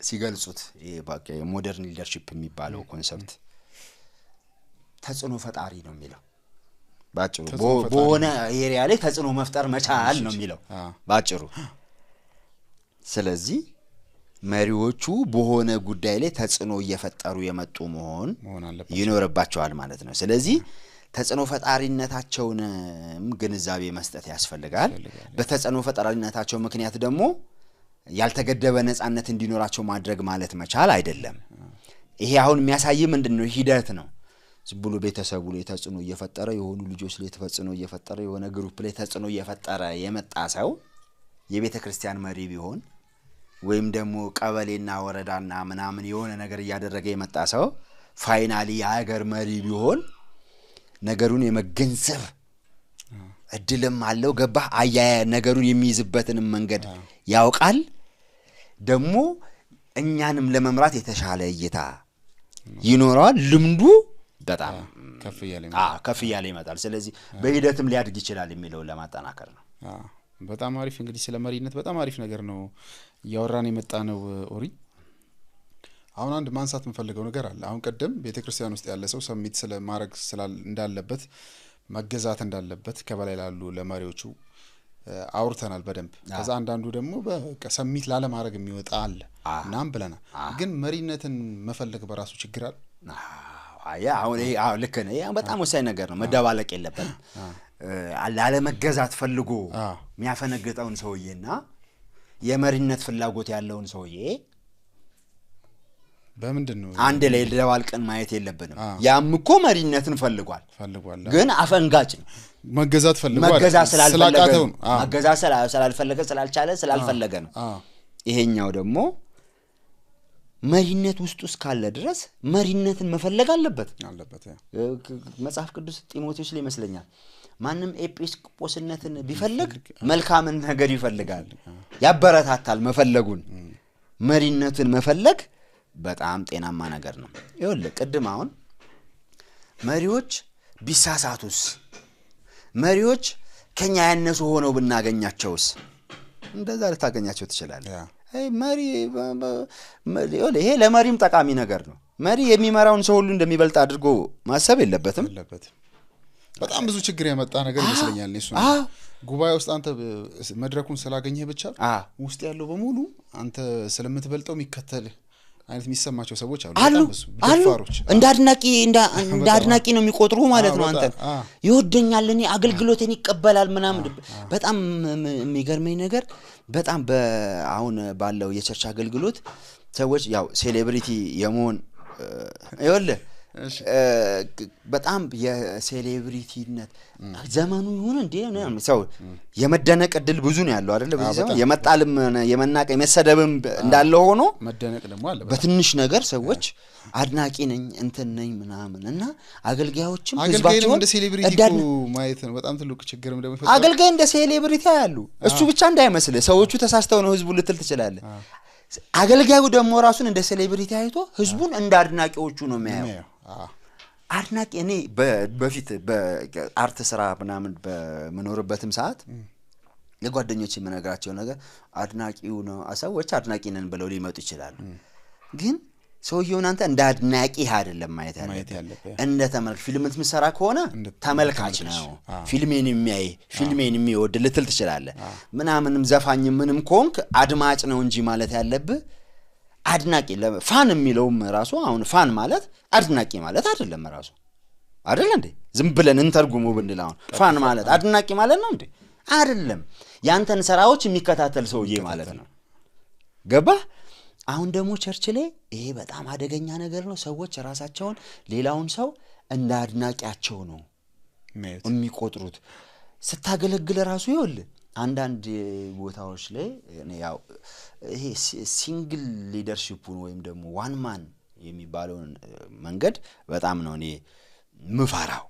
Speaker 2: ሲገልጹት ይባካ የሞደርን ሊደርሺፕ የሚባለው ኮንሰፕት ተጽኖ ፈጣሪ ነው የሚለው ባጭሩ በሆነ ኤሪያ ላይ ተጽኖ መፍጠር መቻል ነው የሚለው ባጭሩ ስለዚህ መሪዎቹ በሆነ ጉዳይ ላይ ተጽዕኖ እየፈጠሩ የመጡ መሆን ይኖርባቸዋል ማለት ነው ስለዚህ ተጽዕኖ ፈጣሪነታቸውን ግንዛቤ መስጠት ያስፈልጋል በተጽዕኖ ፈጣሪነታቸው ምክንያት ደግሞ ያልተገደበ ነፃነት እንዲኖራቸው ማድረግ ማለት መቻል አይደለም ይሄ አሁን የሚያሳይ ምንድነው ሂደት ነው ዝብሉ ቤተሰቡ ላይ ተጽዕኖ እየፈጠረ የሆኑ ልጆች ላይ ተጽዕኖ እየፈጠረ የሆነ ግሩፕ ላይ ተጽዕኖ እየፈጠረ የመጣ ሰው የቤተክርስቲያን መሪ ቢሆን ወይም ደግሞ ቀበሌና ወረዳና ምናምን የሆነ ነገር ያደረገ የመጣ ሰው ፋይናሊ የሀገር መሪ ቢሆን ነገሩን የመገንዘብ እድልም አለው ገባህ አያያ ነገሩን የሚይዝበትን መንገድ ያውቃል ደግሞ እኛንም ለመምራት የተሻለ እይታ ይኖራል ልምዱ በጣም ከፍ ያለ ይመጣል ስለዚህ በሂደትም ሊያድግ ይችላል የሚለው ለማጠናከር ነው
Speaker 1: በጣም አሪፍ እንግዲህ ስለ መሪነት በጣም አሪፍ ነገር ነው ያወራን የመጣ ነው ኦሪ አሁን አንድ ማንሳት የምፈልገው ነገር አለ አሁን ቀደም ቤተክርስቲያን ውስጥ ያለ ሰው ሰሚት ስለ ማረግ እንዳለበት መገዛት እንዳለበት ከበላይ ላሉ ለማሪዎቹ አውርተናል በደንብ ከዛ አንዳንዱ ደግሞ በሰሚት ላለ ማረግ የሚወጣ አለ እናም ብለና ግን መሪነትን መፈለግ በራሱ ችግር አለ
Speaker 2: አያ አሁን ይሄ ልክ ነው ይሄ በጣም ወሳኝ ነገር ነው መደባለቅ የለበትም አላለ መገዛት ፈልጎ የሚያፈነግጠውን ሰውዬና የመሪነት ፍላጎት ያለውን ሰውዬ
Speaker 1: በምንድነው
Speaker 2: አንድ ላይ ደባልቀን ማየት የለብንም ያም እኮ መሪነትን ፈልጓል ግን አፈንጋጭ ነው
Speaker 1: መገዛት ፈልጓል
Speaker 2: መገዛት ስላልፈለገ ነው ይሄኛው ደግሞ መሪነት ውስጥ ካለ ድረስ መሪነትን መፈለግ አለበት መጽሐፍ ቅዱስ ጢሞቴዎስ ላይ ይመስለኛል ማንም ኤጲስቆጶስነትን ቢፈልግ መልካምን ነገር ይፈልጋል ያበረታታል መፈለጉን መሪነትን መፈለግ በጣም ጤናማ ነገር ነው ይኸውልህ ቅድም አሁን መሪዎች ቢሳሳቱስ መሪዎች ከኛ ያነሱ ሆነው ብናገኛቸውስ እንደዛ ልታገኛቸው ትችላለህ አይ መሪ ይሄ ለመሪም ጠቃሚ ነገር ነው መሪ የሚመራውን ሰው ሁሉ እንደሚበልጥ አድርጎ ማሰብ የለበትም
Speaker 1: በጣም ብዙ ችግር ያመጣ ነገር ይመስለኛል እሱ ጉባኤ ውስጥ አንተ መድረኩን ስላገኘህ ብቻ ውስጥ ያለው በሙሉ አንተ ስለምትበልጠው የሚከተል አይነት የሚሰማቸው ሰዎች አሉ
Speaker 2: በጣም እንደ አድናቂ ነው የሚቆጥሩ ማለት ነው አንተ ይወደኛል እኔ አገልግሎቴን ይቀበላል ምናምን በጣም የሚገርመኝ ነገር በጣም በአሁን ባለው የቸርች አገልግሎት ሰዎች ያው ሴሌብሪቲ የመሆን ይወለ በጣም የሴሌብሪቲነት ዘመኑ ይሁን እንዴ ሰው የመደነቅ እድል ብዙ ነው ያለው አይደለ በዚህ ዘመን የመጣልም የመናቀ የመሰደብም እንዳለ ሆኖ
Speaker 1: መደነቅ ደግሞ አለ
Speaker 2: በትንሽ ነገር ሰዎች አድናቂ ነኝ እንትን ነኝ ምናምን እና አገልጋዮችም ህዝባቸው
Speaker 1: እንደ ሴሌብሪቲ ማየት ነው በጣም ትልቁ ችግርም ደግሞ
Speaker 2: አገልጋይ እንደ ሴሌብሪቲ ያሉ እሱ ብቻ እንዳይመስል ሰዎቹ ተሳስተው ነው ህዝቡ ልትል ትችላለህ አገልጋዩ ደግሞ ራሱን እንደ ሴሌብሪቲ አይቶ ህዝቡን እንደ አድናቂዎቹ ነው የሚያየው አድናቂ እኔ በፊት በአርት ስራ ምናምን በመኖርበትም ሰዓት ለጓደኞቼ የምነግራቸው ነገር አድናቂው ነው ሰዎች አድናቂ ነን ብለው ሊመጡ ይችላሉ ግን ሰውየውን አንተ እንደ አድናቂ አይደለም ማየት ያለበት እንደ ተመልካች ፊልምት ምሰራ ከሆነ ተመልካች ነው ፊልሜን የሚያይ ፊልሜን የሚወድ ልትል ትችላለህ ምናምንም ዘፋኝ ምንም ኮንክ አድማጭ ነው እንጂ ማለት ያለብህ አድናቂ ለፋን የሚለውም ራሱ አሁን ፋን ማለት አድናቂ ማለት አይደለም ራሱ አይደል እንዴ ዝም ብለን እንተርጉመው ብንል አሁን ፋን ማለት አድናቂ ማለት ነው እንዴ አይደለም ያንተን ሰራዎች የሚከታተል ሰውዬ ማለት ነው ገባ አሁን ደግሞ ቸርች ላይ ይሄ በጣም አደገኛ ነገር ነው ሰዎች ራሳቸውን ሌላውን ሰው እንደ አድናቂያቸው ነው የሚቆጥሩት ስታገለግል ራሱ ይወል አንዳንድ ቦታዎች ላይ ያው ይሄ ሲንግል ሊደርሺፑን ወይም ደግሞ ዋን ማን የሚባለውን መንገድ በጣም ነው እኔ ምፈራው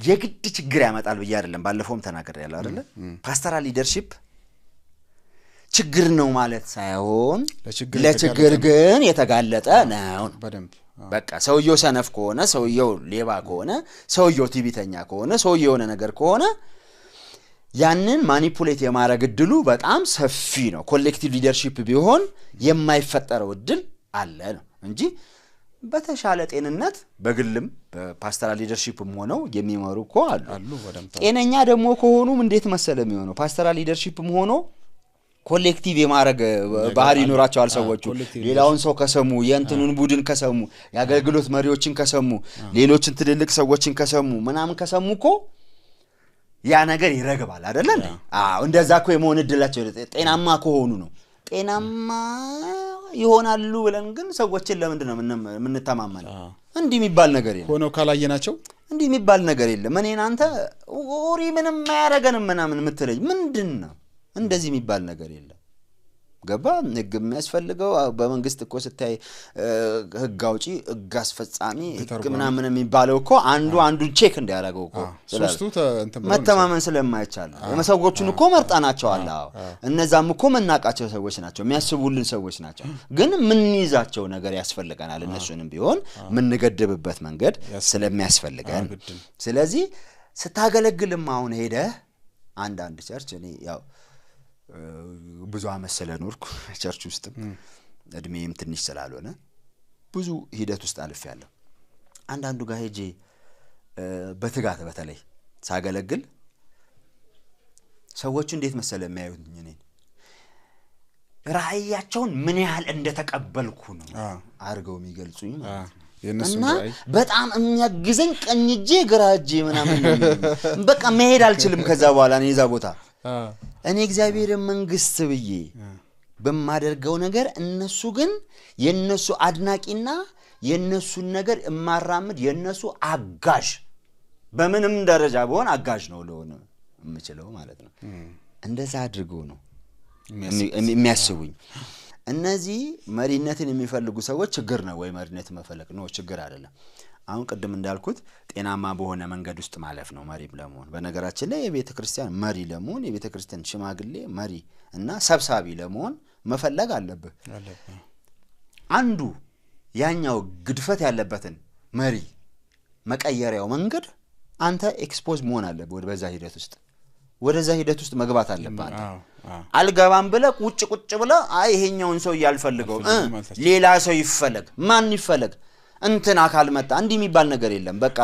Speaker 2: የግድ ችግር ያመጣል ብዬ አይደለም ባለፈውም ተናገር ያለው አይደለ ፓስተራል ሊደርሺፕ ችግር ነው ማለት ሳይሆን ለችግር ግን የተጋለጠ ነው
Speaker 1: በደንብ
Speaker 2: በቃ ሰውየው ሰነፍ ከሆነ ሰውየው ሌባ ከሆነ ሰውየው ቲቪተኛ ከሆነ ሰውየው የሆነ ነገር ከሆነ ያንን ማኒፑሌት የማድረግ እድሉ በጣም ሰፊ ነው ኮሌክቲቭ ሊደርሺፕ ቢሆን የማይፈጠረው እድል አለ ነው እንጂ በተሻለ ጤንነት በግልም በፓስተራል ሊደርሺፕም ሆነው የሚመሩ እኮ አሉ ጤነኛ ደግሞ ከሆኑም እንዴት መሰለ የሚሆነው ፓስተራል ሊደርሺፕም ሆኖ ኮሌክቲቭ የማረግ ባህሪ ይኖራቸዋል ሰዎቹ ሌላውን ሰው ከሰሙ የእንትኑን ቡድን ከሰሙ ያገልግሎት መሪዎችን ከሰሙ ሌሎችን ትልልቅ ሰዎችን ከሰሙ ምናምን ከሰሙኮ ያ ነገር ይረግባል አይደል እንዴ እንደዛ እኮ የመሆን እድላቸው ጤናማ ከሆኑ ነው ጤናማ ይሆናሉ ብለን ግን ሰዎችን ለምንድን ነው ምን ተማማለ እንዲህ የሚባል ነገር የለም
Speaker 1: ሆኖ ካላየናቸው
Speaker 2: እንዲህ የሚባል ነገር የለም እኔ እናንተ ኦሪ ምንም ማያረገንም ምናምን ምትለኝ ምንድነው እንደዚህ የሚባል ነገር የለም ገባ ህግ የሚያስፈልገው በመንግስት እኮ ስታይ ህግ አውጪ ህግ አስፈጻሚ ህግ ምናምን የሚባለው እኮ አንዱን ቼክ እንዲያደርገው እኮ መተማመን ስለማይቻል የመሰዎቹን እኮ መርጣናቸው አለ እነዛም እኮ መናቃቸው ሰዎች ናቸው የሚያስቡልን ሰዎች ናቸው ግን ምን ይዛቸው ነገር ያስፈልገናል እነሱንም ቢሆን ምን ንገድብበት መንገድ ስለሚያስፈልገን ስለዚህ ስታገለግልም አሁን ሄደ አንድ ቸርች እኔ ያው ብዙ አመሰለ ኖርኩ ቸርች ውስጥ እድሜም ትንሽ ስላልሆነ ብዙ ሂደት ውስጥ አልፌያለሁ አንዳንዱ ጋር ሄጄ በትጋት በተለይ ሳገለግል ሰዎቹ እንዴት መሰለ የሚያዩኝ እኔ ራእያቸውን ምን ያህል እንደተቀበልኩ ነው አርገው የሚገልጹኝ ማለት ነው በጣም የሚያግዘኝ ቀኝጄ ግራጄ ምናምን በቃ መሄድ አልችልም ከዛ በኋላ እኔ እዛ ቦታ እኔ እግዚአብሔር መንግስት ብዬ በማደርገው ነገር እነሱ ግን የነሱ አድናቂና የነሱን ነገር እማራምድ የነሱ አጋዥ በምንም ደረጃ በሆነ አጋዥ ነው ለሆነ የምችለው ማለት ነው እንደዛ አድርገው ነው የሚያስቡኝ እነዚህ መሪነትን የሚፈልጉ ሰዎች ችግር ነው ወይ መሪነት መፈለግ ነው ችግር አይደለም አሁን ቀደም እንዳልኩት ጤናማ በሆነ መንገድ ውስጥ ማለፍ ነው መሪ ለመሆን በነገራችን ላይ የቤተ ክርስቲያን መሪ ለመሆን የቤተ ክርስቲያን ሽማግሌ መሪ እና ሰብሳቢ ለመሆን መፈለግ አለበት አንዱ ያኛው ግድፈት ያለበትን መሪ መቀየሪያው መንገድ አንተ ኤክስፖዝ መሆን አለበት ወደዛ ሂደት ውስጥ መግባት አለበት አልገባም ብለ ቁጭ ብለ አይ ይሄኛውን ሰው ያልፈልገው ሌላ ሰው ይፈልግ ማን ይፈልግ እንትን አካል መጣ እንዲህ የሚባል ነገር የለም በቃ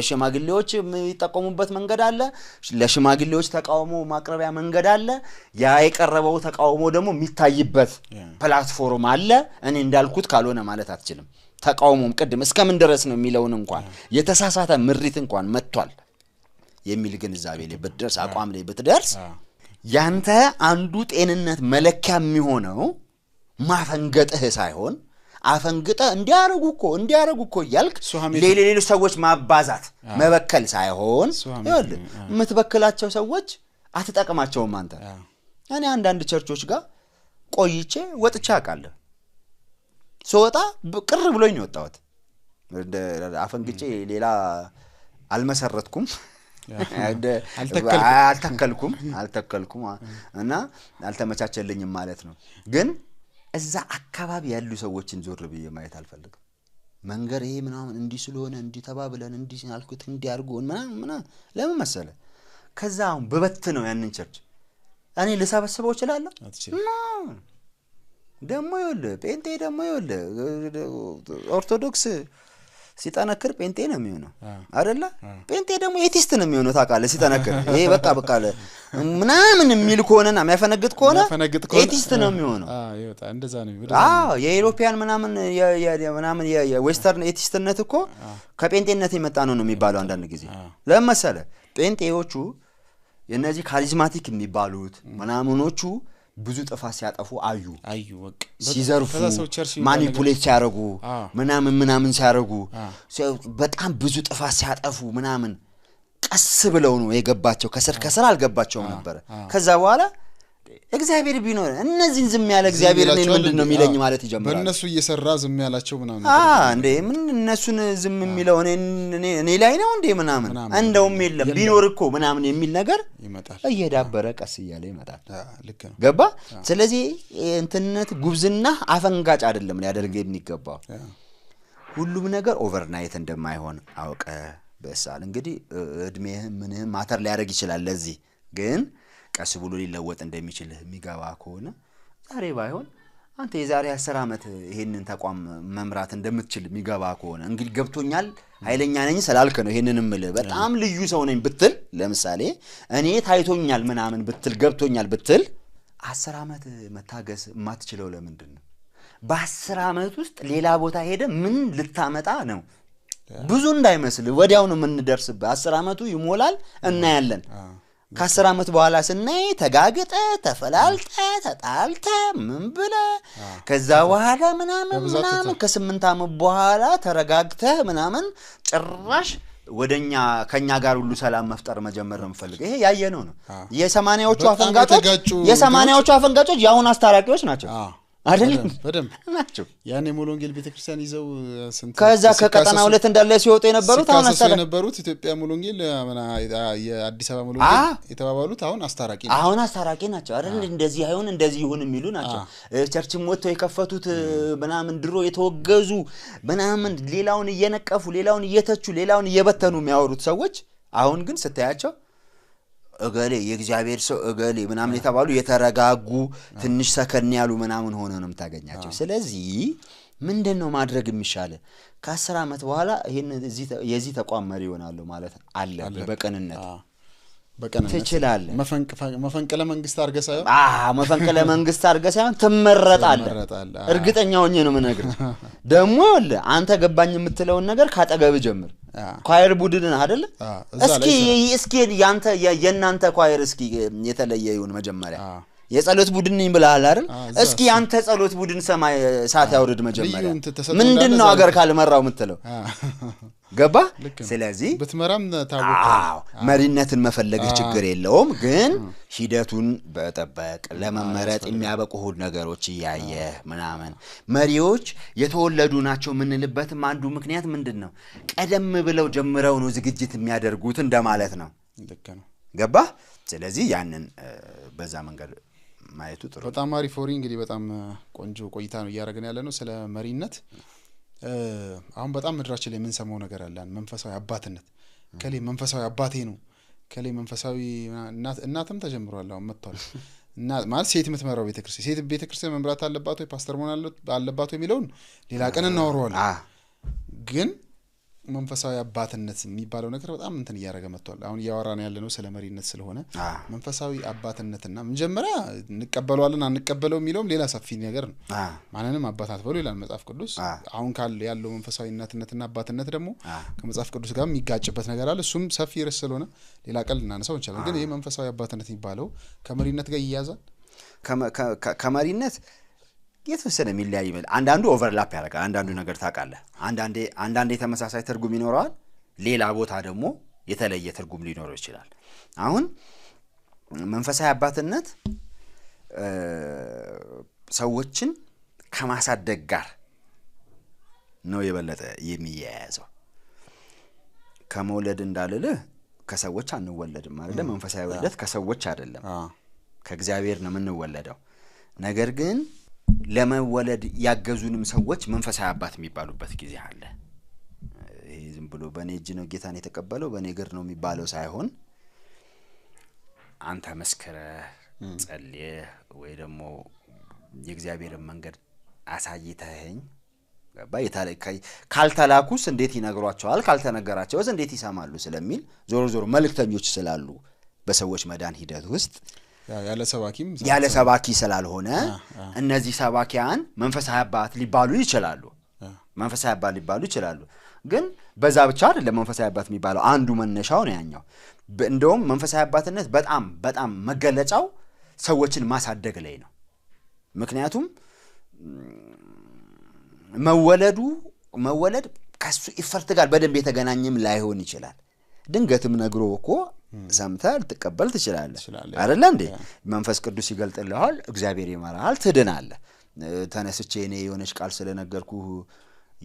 Speaker 2: ሽማግሌዎች የሚጠቀሙበት መንገድ አለ ለሽማግሌዎች ተቃውሞ ማቅረቢያ መንገድ አለ ያ የቀረበው ተቃውሞ ደግሞ የሚታይበት ፕላትፎርም አለ እኔ እንዳልኩት ካልሆነ ማለት አትችልም ተቃውሞም ቀድም እስከምን ድረስ ነው የሚለውን እንኳን የተሳሳተ ምሪት እንኳን መጥቷል የሚል ግንዛቤ ላይ ብትደርስ አቋም ላይ ብትደርስ ያንተ አንዱ ጤንነት መለኪያ የሚሆነው ማፈንገጥህ ሳይሆን አፈንግጠ እንዲያረጉ እኮ ያልክ ሌሎች ሰዎች ማባዛት መበከል ሳይሆን ይወል ምትበከላቸው ሰዎች አትጠቅማቸውም አንተ እኔ አንዳንድ ቸርቾች ጋር ቆይቼ ወጥቻ አቃለሁ ሶወጣ ቅር ብሎኝ ነው ወጣሁት አፈንግጬ ሌላ አልመሰረትኩም አልተከልኩም እና አልተመቻቸልኝም ማለት ነው ግን እዛ አካባቢ ያሉ ሰዎችን ዞር ብዬ ማየት አልፈልግም መንገር ይሄ ምናምን እንዲ ስለሆነ እንዲ ተባብለን እንዲ አልኩት እንዲ አርጎን ምናምን ለምን መሰለ ከዛው በበት ነው ያንን ቸርች እኔ ልሰበስበው ይችላል ደሞ ይወል ጴንጤ ደሞ ይወል ኦርቶዶክስ ሲጠነክር ጴንጤ ነው የሚሆነው አይደለ ጴንጤ ደግሞ ኤቲስት ነው የሚሆነው ታውቃለህ ሲጠነክር ይሄ በቃ ምናምን የሚል ከሆነና የሚያፈነግጥ ከሆነ ኤቲስት ነው የሚሆነው
Speaker 1: ይወጣ እንደዛ ነው
Speaker 2: የዩሮፒያን ምናምን የዌስተርን ኤቲስትነት እኮ ከጴንጤነት የመጣ ነው የሚባለው አንዳንድ ጊዜ ለምሳሌ ጴንጤዎቹ የነዚህ ካሪዝማቲክ የሚባሉት ምናምኖቹ ብዙ ጥፋት ሲያጠፉ አዩ በቃ ሲዘርፉ ማኒፑሌት ሲያረጉ ምናምን ሲያረጉ በጣም ብዙ ጥፋት ሲያጠፉ ምናምን ቀስ ብለው ነው የገባቸው ከስር አልገባቸውም ነበር ከዛ በኋላ እግዚአብሔር ቢኖር እነዚህን ዝም ያለ እግዚአብሔር እኔን ምንድነው የሚለኝ ማለት ይጀምራል
Speaker 1: በእነሱ እየሰራ ዝም ያላቸው ምናምን
Speaker 2: እንዴ ምን እነሱን ዝም የሚለው እኔ ላይ ነው እንዴ ምናምን እንደውም የለም ቢኖር እኮ ምናምን የሚል ነገር
Speaker 1: ይመጣል
Speaker 2: እየዳበረ ቀስ እያለ ይመጣል
Speaker 1: ልክ ነው
Speaker 2: ገባ ስለዚህ እንትነት ጉብዝና አፈንጋጭ አይደለም ሊያደርግ የሚገባው ሁሉም ነገር ኦቨርናይት እንደማይሆን አውቀ በሳል እንግዲህ እድሜህ ምንህ ማተር ሊያደርግ ይችላል ለዚህ ግን ቀስ ብሎ ሊለወጥ እንደሚችል የሚገባ ከሆነ ዛሬ ባይሆን አንተ የዛሬ 10 አመት ይሄንን ተቋም መምራት እንደምትችል የሚገባ ከሆነ እንግዲህ ገብቶኛል ኃይለኛ ነኝ ስላልከ ነው ይሄንንም በጣም ልዩ ሰው ነኝ ብትል ለምሳሌ እኔ ታይቶኛል ምናምን ብትል ገብቶኛል ብትል 10 ዓመት መታገስ ማትችለው ለምንድን ነው? በ10 ዓመት ውስጥ ሌላ ቦታ ሄደ ምን ልታመጣ ነው? ብዙ እንዳይመስል ወዲያው ነው የምንደርስበት። 10 ዓመቱ ይሞላል እናያለን። ከ10 ዓመት በኋላ ስናይ ተጋግጠ ተፈላልጠ ተጣልተ ምን ብለ ከዛ በኋላ ምናምን ከ8 ዓመት በኋላ ተረጋግተ ምናምን ጭራሽ ወደኛ ከኛ ጋር ሁሉ ሰላም መፍጠር መጀመር ነው የምፈልገው። ይሄ ያየነው ነው። የሰማንያዎቹ አፈንጋጮች ያሁን አስታራቂዎች ናቸው አይደለም?
Speaker 1: በደንብ ናቸው። ያኔ ሙሉ ወንጌል ቤተክርስቲያን ይዘው ስንት
Speaker 2: ከዛ ከቀጠና ሁለት እንዳለ ሲወጡ የነበሩት አሁን አስታራቂ
Speaker 1: የነበሩት ኢትዮጵያ ሙሉ ወንጌል የአዲስ አበባ ሙሉ ወንጌል የተባባሉት አሁን አስታራቂ ናቸው አይደል? እንደዚህ አይሁን እንደዚህ ይሁን የሚሉ ናቸው። ቸርችም ወጥተው የከፈቱት ምናምን ድሮ የተወገዙ ምናምን ሌላውን እየነቀፉ ሌላውን እየተቹ ሌላውን እየበተኑ የሚያወሩት ሰዎች አሁን ግን ስታያቸው እገሌ የእግዚአብሔር ሰው እገሌ ምናምን የተባሉ የተረጋጉ ትንሽ ሰከን ያሉ ምናምን ሆነ ነው የምታገኛቸው። ስለዚህ ምንድነው ማድረግ የሚሻለ? ከ10 ዓመት በኋላ ይሄን የዚህ ተቋም መሪ ይሆናሉ ማለት አለ። በቀንነት ትችላለህ። መፈንቅለ መንግስት አርገ ሳይሆን
Speaker 2: መፈንቅለ መንግስት አርገ ሳይሆን ትመረጣለህ። እርግጠኛ ሆኜ ነው የምነግርህ። ደግሞ አንተ ገባኝ የምትለው ነገር ካጠገብ ጀምር። ኳየር ቡድን አይደለ? እስኪ ያንተ የናንተ ኳየር እስኪ የተለየ ይሁን መጀመሪያ። የጸሎት ቡድን ነኝ ብለሃል አይደል? እስኪ ያንተ ጸሎት ቡድን ሰማይ ሳት ያውርድ መጀመሪያ። ምንድነው አገር ካልመራው የምትለው? ገባ? ስለዚህ
Speaker 1: በትመራም ታውቃለህ
Speaker 2: መሪነትን መፈለግ ችግር የለውም፣ ግን ሂደቱን በጠበቅ ለመመረጥ የሚያበቁ ነገሮች ያየ ምናምን መሪዎች የተወለዱ ናቸው ምንልበትም አንዱ ምክንያት ምንድነው? ቀደም ብለው ጀምረው ነው ዝግጅት የሚያደርጉት እንደማለት ነው።
Speaker 1: ልክ ነው።
Speaker 2: ገባ? ስለዚህ ያንን በዛ መንገድ ማየቱ ጥሩ።
Speaker 1: በጣም አሪፍ ፎሪ እንግዲህ በጣም ቆንጆ ቆይታ ነው ያረጋግን ያለነው ስለ መሪነት። አሁን በጣም ምድራችን ላይ ምን ሰማው ነገር አለ። መንፈሳዊ አባትነት ከሌ መንፈሳዊ አባቴ ነው ከሌ መንፈሳዊ እናትም ተጀምሯል አሁን መጥቷል። እና ማለት ሴት የምትመራው ቤተክርስቲያን መምራት አለባት ወይ ፓስተር መሆን አለባት ወይ የሚለውን ሌላ ቀን እናወራዋለን። ግን መንፈሳዊ አባትነት የሚባለው ነገር በጣም እንትን ያረጋ መጥቷል። አሁን ያወራን ያለነው ስለ መሪነት ስለሆነ መንፈሳዊ አባትነትና መጀመሪያ እንቀበለዋለን አንቀበለው የሚለውም ሌላ ሰፊ ነገር ነው። ማንንም አባት አትበሉ ይላል መጽሐፍ ቅዱስ። አሁን ያለው መንፈሳዊ እናትነትና አባትነት ደግሞ ከመጽሐፍ ቅዱስ ጋር የሚጋጭበት ነገር አለ። እሱም ሰፊ ርዕስ ስለሆነ ሌላ ቀን እናነሳው እንችላለን። ግን ይሄ መንፈሳዊ አባትነት የሚባለው ከመሪነት ጋር ይያዛል።
Speaker 2: ከመሪነት የተወሰነ ሚሊያ ይመል አንዳንዱ ኦቨርላፕ ያደርጋል። አንዳንዱ ነገር ታውቃለህ አንዳንዴ ተመሳሳይ ትርጉም ይኖራል፣ ሌላ ቦታ ደግሞ የተለየ ትርጉም ሊኖረው ይችላል። አሁን መንፈሳዊ አባትነት ሰዎችን ከማሳደግ ጋር ነው የበለጠ የሚያያዘው። ከመውለድ እንዳልልህ ከሰዎች አንወለድም አይደል? መንፈሳዊ ወለድ ከሰዎች አይደለም ከእግዚአብሔር ነው የምንወለደው። ነገር ግን ለመወለድ ያገዙንም ሰዎች መንፈሳዊ አባት የሚባሉበት ጊዜ አለ። ይሄ ዝም ብሎ በኔ እጅ ነው ጌታን የተቀበለው በኔ እግር ነው የሚባለው ሳይሆን አንተ መስከረህ ጸልየህ ወይ ደግሞ የእግዚአብሔርን መንገድ አሳይተኸኝ ካልተላኩስ እንዴት ይነግሯቸዋል? ካልተነገራቸውስ እንዴት ይሰማሉ? ስለሚል ዞሮ መልእክተኞች ስላሉ በሰዎች መዳን ሂደት ውስጥ ያለ ሰባኪ ስላልሆነ እነዚህ ሰባኪያን መንፈሳዊ አባት ሊባሉ ይችላሉ። ግን በዛ ብቻ አይደለም መንፈሳዊ አባት የሚባለው አንዱ መነሻው ነው ያኛው። እንደውም መንፈሳዊ አባትነት በጣም መገለጫው ሰዎችን ማሳደግ ላይ ነው። ምክንያቱም መወለድ ከሱ ኢፈርት ጋር በደንብ የተገናኘም ላይሆን ይችላል። ድንገትም ነግሮ እኮ ሰምተህ ልትቀበል ትችላለህ አይደል እንዴ? መንፈስ ቅዱስ ይገልጥልሃል፣ እግዚአብሔር ይመራሃል፣ ትድናለህ። ተነስቼ እኔ የሆነች ቃል ስለነገርኩ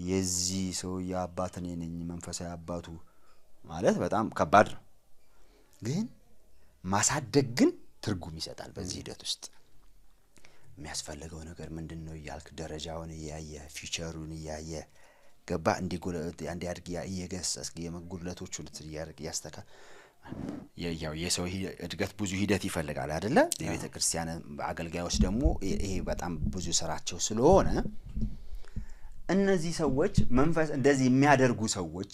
Speaker 2: የዚህ ሰው ያባት እኔ ነኝ መንፈሳዊ አባቱ ማለት በጣም ከባድ ነው። ግን ማሳደግ ግን ትርጉም ይሰጣል። በዚህ ሂደት ውስጥ የሚያስፈልገው ነገር ምንድነው እያልክ ደረጃውን እያየ ፊቸሩን እያየ ገባ እንዲ አድርግ እየገሰስክ የመጉድለቶቹን ትያርቅ ያስተካ ያው የሰው እድገት ብዙ ሂደት ይፈልጋል አይደለ? የቤተክርስቲያን አገልጋዮች ደግሞ ይሄ በጣም ብዙ ስራቸው ስለሆነ እነዚህ ሰዎች እንደዚህ የሚያደርጉ ሰዎች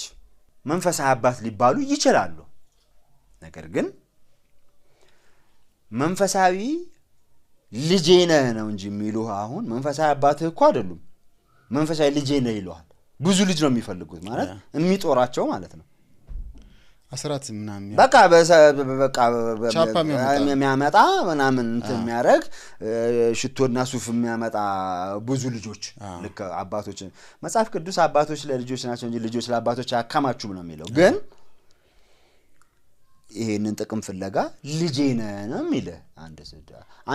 Speaker 2: መንፈሳዊ አባት ሊባሉ ይችላሉ። ነገር ግን መንፈሳዊ ልጄ ነህ ነው እንጂ የሚሉህ አሁን መንፈሳዊ አባትህ እኮ አይደሉም መንፈሳዊ ልጄ ነህ ይሉሃል ብዙ ልጅ ነው የሚፈልጉት ማለት የሚጦራቸው ማለት ነው
Speaker 1: አስራት ምናምን
Speaker 2: በቃ የሚያመጣ ምናምን እንትን የሚያረግ ሽቶና ሱፍ የሚያመጣ ብዙ ልጆች ልክ አባቶች መጽሐፍ ቅዱስ አባቶች ለልጆች ናቸው እንጂ ልጆች ለአባቶች አካማቹም ነው የሚለው ግን ይሄንን ጥቅም ፍለጋ ልጄ ነህ ነው የሚለው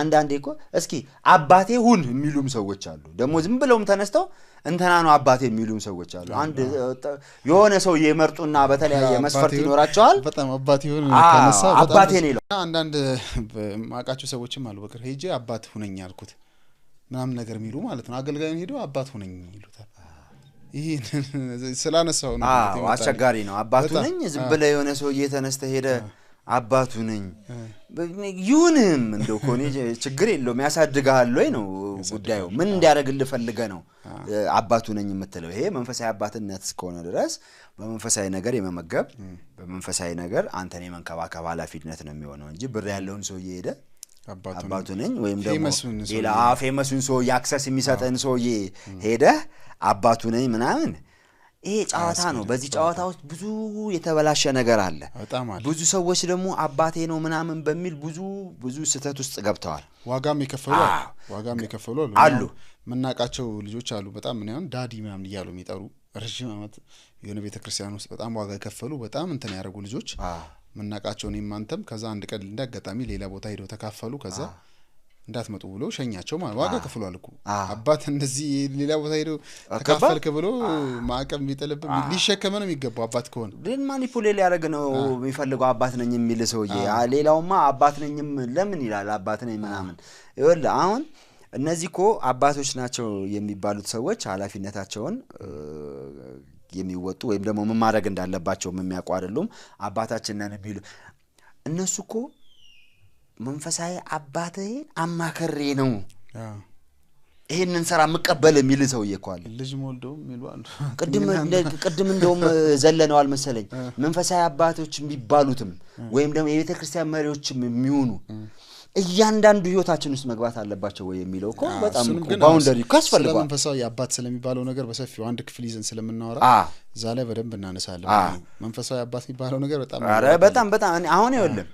Speaker 2: አንዳንዴ እኮ እስኪ አባቴ ሁን የሚሉም ሰዎች አሉ ደግሞ ዝም ብለውም ተነስተው እንተና ነው አባቴ የሚሉም ሰዎች አሉ አንድ የሆነ ሰው የመርጡና በተለያየ መስፈርት ይኖራቸዋል
Speaker 1: በጣም አባቴ ሁን ተነሳ
Speaker 2: አባቴ ነው ይላል
Speaker 1: አንዳንድ ማቃቸው ሰዎችም አሉ በቅር ሄጄ አባት ሁነኝ አልኩት ምናምን ነገር የሚሉ ማለት ነው አገልጋዩን ሄዶ አባት ሁነኝ ይሉታል ይሄ ስላነሳው ነው
Speaker 2: አስቸጋሪ ነው አባቱ ነኝ ዝም ብለ የሆነ ሰው እየተነስተ ሄደ አባቱ ነኝ ይሁንም እንደው ኮኔ ችግር የለውም ያሳድጋል ወይ ነው ጉዳዩ ምን እንዲያደርግልህ ፈልገ ነው አባቱ ነኝ የምትለው ይሄ መንፈሳዊ አባትነት እስከሆነ ድረስ በመንፈሳዊ ነገር የመመገብ በመንፈሳዊ ነገር አንተን የመንከባከብ ኃላፊነት ነው የሚሆነው እንጂ ብር ያለውን ሰው እየሄደ አባቱ ነኝ ወይም ደግሞ ሌላ ፌመሱን ሰው ያክሰስ የሚሰጠን ሰው ሄደ አባቱ ነኝ ምናምን ይሄ ጫዋታ ነው በዚህ ጫዋታ ውስጥ ብዙ የተበላሸ ነገር አለ ብዙ ሰዎች ደግሞ አባቴ ነው ምናምን በሚል ብዙ ስህተት ውስጥ ገብተዋል
Speaker 1: ዋጋም ይከፈሉ አሉ መናቃቸው ልጆች አሉ በጣም ምን ያውን ዳዲ ምናምን ይያሉ የሚጠሩ ረጅም አመት የሆነ ቤተክርስቲያን ውስጥ በጣም ዋጋ ይከፈሉ በጣም እንትን ያረጉ ልጆች መናቃቸው ነው ማንተም ከዛ አንድ ቀን እንደገጣሚ ሌላ ቦታ ሄደው ተካፈሉ ከዛ እንዳትመጡ ብሎ ሸኛቸው ማለት ዋጋ ከፍሏል እኮ አባት እንደዚህ ሌላ ቦታ ሄደው ተካፈልከ ብሎ ማዕቀብ የሚጠለብ ሊሸከመ ነው የሚገባው አባት ከሆነ
Speaker 2: ግን ማኒፑሌት ያደርግ ነው የሚፈልገው አባት ነኝ የሚል ሰውዬ ሌላውማ አባት ነኝም ለምን ይላል አባት ነኝ ምናምን ይወል አሁን እነዚህኮ አባቶች ናቸው የሚባሉት ሰዎች ኃላፊነታቸውን የሚወጡ ወይም ደግሞ ምን ማድረግ እንዳለባቸው የሚያውቁ አይደሉም አባታችን ነን ቢሉ እነሱኮ መንፈሳዊ አባቴ አማከሬ ነው ይሄንን ሰራ መቀበል የሚል ሰውዬ እኮ አለ
Speaker 1: ልጅ ሞልደው ይሏል
Speaker 2: ቅድም እንደውም ዘለነዋል መሰለኝ መንፈሳዊ አባቶች የሚባሉትም ወይም ደግሞ የቤተክርስቲያን መሪዎችም የሚሆኑ እያንዳንዱ ህይወታችን ውስጥ መግባት አለባቸው ወይ የሚለው እኮ በጣም ባውንደሪ ካስፈልጋው
Speaker 1: መንፈሳዊ አባት ስለሚባለው ነገር በሰፊው አንድ ክፍል ይዘን ስለምናወራ ዛሬ በደንብ እናነሳለን መንፈሳዊ አባት የሚባለው ነገር
Speaker 2: በጣም አሁን ይወልም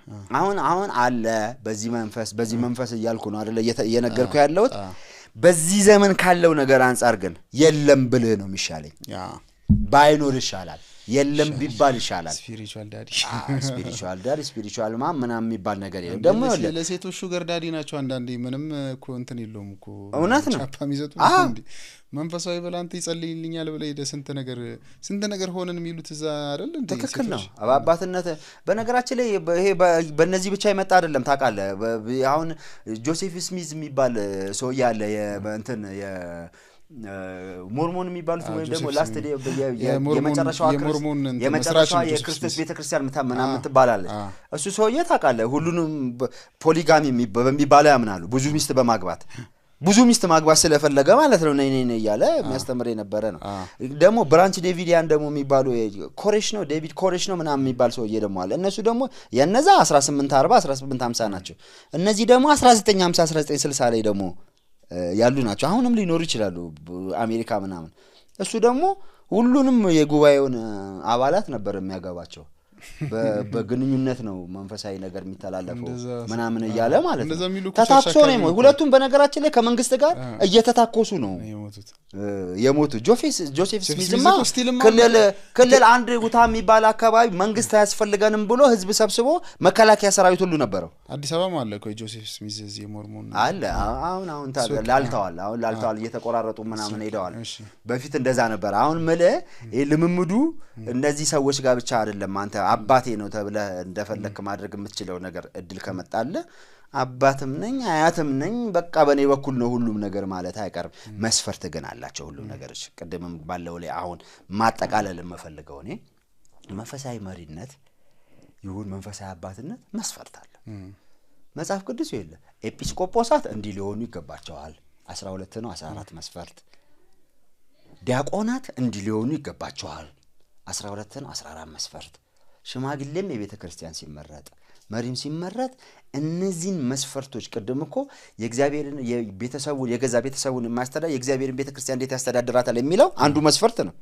Speaker 2: አሁን አለ በዚህ መንፈስ እያልኩ ነው አይደለ እየነገርኩ ያለሁት በዚህ ዘመን ካለው ነገር አንፃር ግን የለም ብልህ ነው የሚሻለኝ ባይኖር ይሻላል የለም ቢባል ይሻላል ስፒሪቹዋል ዳዲ ስፒሪቹዋል ማም ምናምን የሚባል ነገር የለም ደግሞ
Speaker 1: ለሴቶች ሹገር ዳዲ ናቸው አንዳንዴ ምንም እኮ እንትን የለውም እኮ
Speaker 2: እውነት ነው
Speaker 1: ቻፓም ይዘጡ እንዴ መንፈሳዊ በላንተ ይጸልይልኛል ብለ ሄደ ስንት ነገር ሆነን የሚሉት እዛ አይደል እንዴ
Speaker 2: ትክክል ነው አባትነት በነገራችን ላይ ይሄ በእነዚህ ብቻ ይመጣ አይደለም ታውቃለህ አሁን ጆሴፍ ስሚዝ የሚባል ሰው ያለ እንትን ሞርሞን የሚባሉት ወይም ደግሞ ላስት የመጨረሻው የክርስቶስ ቤተክርስቲያን ምናምን ትባላለች እሱ ሰውዬ ታውቃለህ ሁሉንም ፖሊጋሚ በሚባለው ያምናሉ ብዙ ሚስት ማግባት ስለፈለገ ማለት ነው ነይ ይያለ የሚያስተምር የነበረ ነው ደግሞ ብራንች ዴቪዲያን ደግሞ የሚባሉ ዴቪድ ኮሬሽ ነው ምናምን የሚባል ሰውዬ ደግሞ አለ እነሱ ደግሞ የነዛ 1840 1850 ናቸው እነዚህ ደግሞ 1950 1960 ላይ ደግሞ ያሉ ናቸው አሁንም ሊኖር ይችላሉ አሜሪካ ምናምን እሱ ደግሞ ሁሉንም የጉባኤውን አባላት ነበር የሚያገባቸው በግንኙነት ነው መንፈሳዊ ነገር የሚተላለፈው ምናምን ይያለ ማለት ነው ተታክሶ ነው ሁለቱም በነገራችን ላይ ከመንግስት ጋር እየተታኮሱ ነው የሞቱ ጆሴፍ ስሚዝማ ክልል አንድ ጉታ የሚባል አካባቢ መንግስት ያስፈልገንም ብሎ ህዝብ ሰብስቦ መከላከያ ሰራዊት ሁሉ ነበረው
Speaker 1: አዲስ አበባ ማለት ነው ጆሴፍ ስሚዝ እዚህ ሞርሞን
Speaker 2: አለ አሁን ላልተዋል እየተቆራረጡ ምናምን ሄደዋል በፊት እንደዛ ነበር አሁን ልምምዱ እነዚህ ሰዎች ጋር ብቻ አይደለም አንተ አባቴ ነው ተብለ እንደፈለክ ማድረግ የምትችለው ነገር እድል ከመጣለ አባትም ነኝ አያትም ነኝ በቃ በኔ በኩል ነው ሁሉም ነገር ማለት አይቀርም መስፈርት ግን አላቸው ሁሉም ነገሮች ቀደምም ባለው ላይ አሁን ማጠቃለል የምፈልገው እኔ መንፈሳዊ መሪነት ይሁን መንፈሳዊ አባትነት መስፈርት አለ መጽሐፍ ቅዱስ ይለ ኤጲስቆጶሳት እንዲህ ሊሆኑ ይገባቸዋል 12 ነው 14 መስፈርት ዲያቆናት እንዲህ ሊሆኑ ይገባቸዋል 12 ነው 14 መስፈርት ሽማግሌም የቤተ ክርስቲያን ሲመረጥ መሪም ሲመረጥ እነዚህን መስፈርቶች ቀደም እኮ የእግዚአብሔርን የቤተሰቡን የገዛ ቤተሰቡን የማስተዳደር የእግዚአብሔርን ቤተ ክርስቲያን እንዴት ያስተዳድራታል የሚለው አንዱ መስፈርት ነው።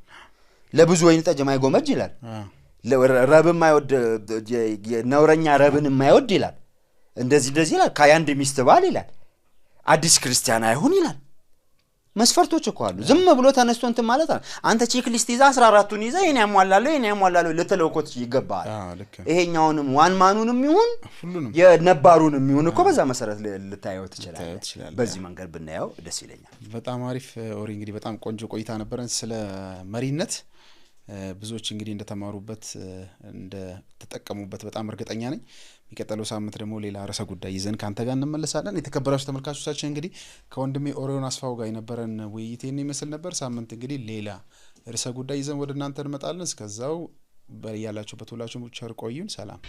Speaker 2: ለብዙ ወይን ጠጅ የማይጎመጅ ይላል። ረብም የማይወድ ነውረኛ ረብን የማይወድ ይላል። እንደዚህ ይላል። ከአንድ ሚስት ባል ይላል። አዲስ ክርስቲያን አይሁን ይላል። መስፈርቶች እኮ አሉ። ዝም ብሎ ተነስቶ እንትን ማለት አንተ ቼክ ሊስት ይዛ 14ቱን ይዛ የኔ ያሟላለሁ ለተለውኮት ይገባል። ይሄኛውንም ዋን ማኑንም ይሁን የነባሩንም ይሁን እኮ በዛ መሰረት ልታየው ትችላለህ። በዚህ መንገድ ብናየው ደስ ይለኛል።
Speaker 1: በጣም አሪፍ ኦሪ እንግዲህ በጣም ቆንጆ ቆይታ ነበረን ስለ መሪነት ብዙዎች እንግዲህ እንደተማሩበት እንደተጠቀሙበት በጣም እርግጠኛ ነኝ። የሚቀጥለው ሳምንት ደግሞ ሌላ ርዕሰ ጉዳይ ይዘን ካንተ ጋር እንመለሳለን። የተከበራችሁ ተመልካቾቻችን እንግዲህ ከወንድሜ ኦሪዮን አስፋው ጋር የነበረን ውይይት ይመስል ነበር። ሳምንት እንግዲህ ሌላ ርዕሰ ጉዳይ ይዘን ወደ እናንተ እንመጣለን። እስከዛው በያላችሁበት ሁላችሁም ቸር ቆዩን። ሰላም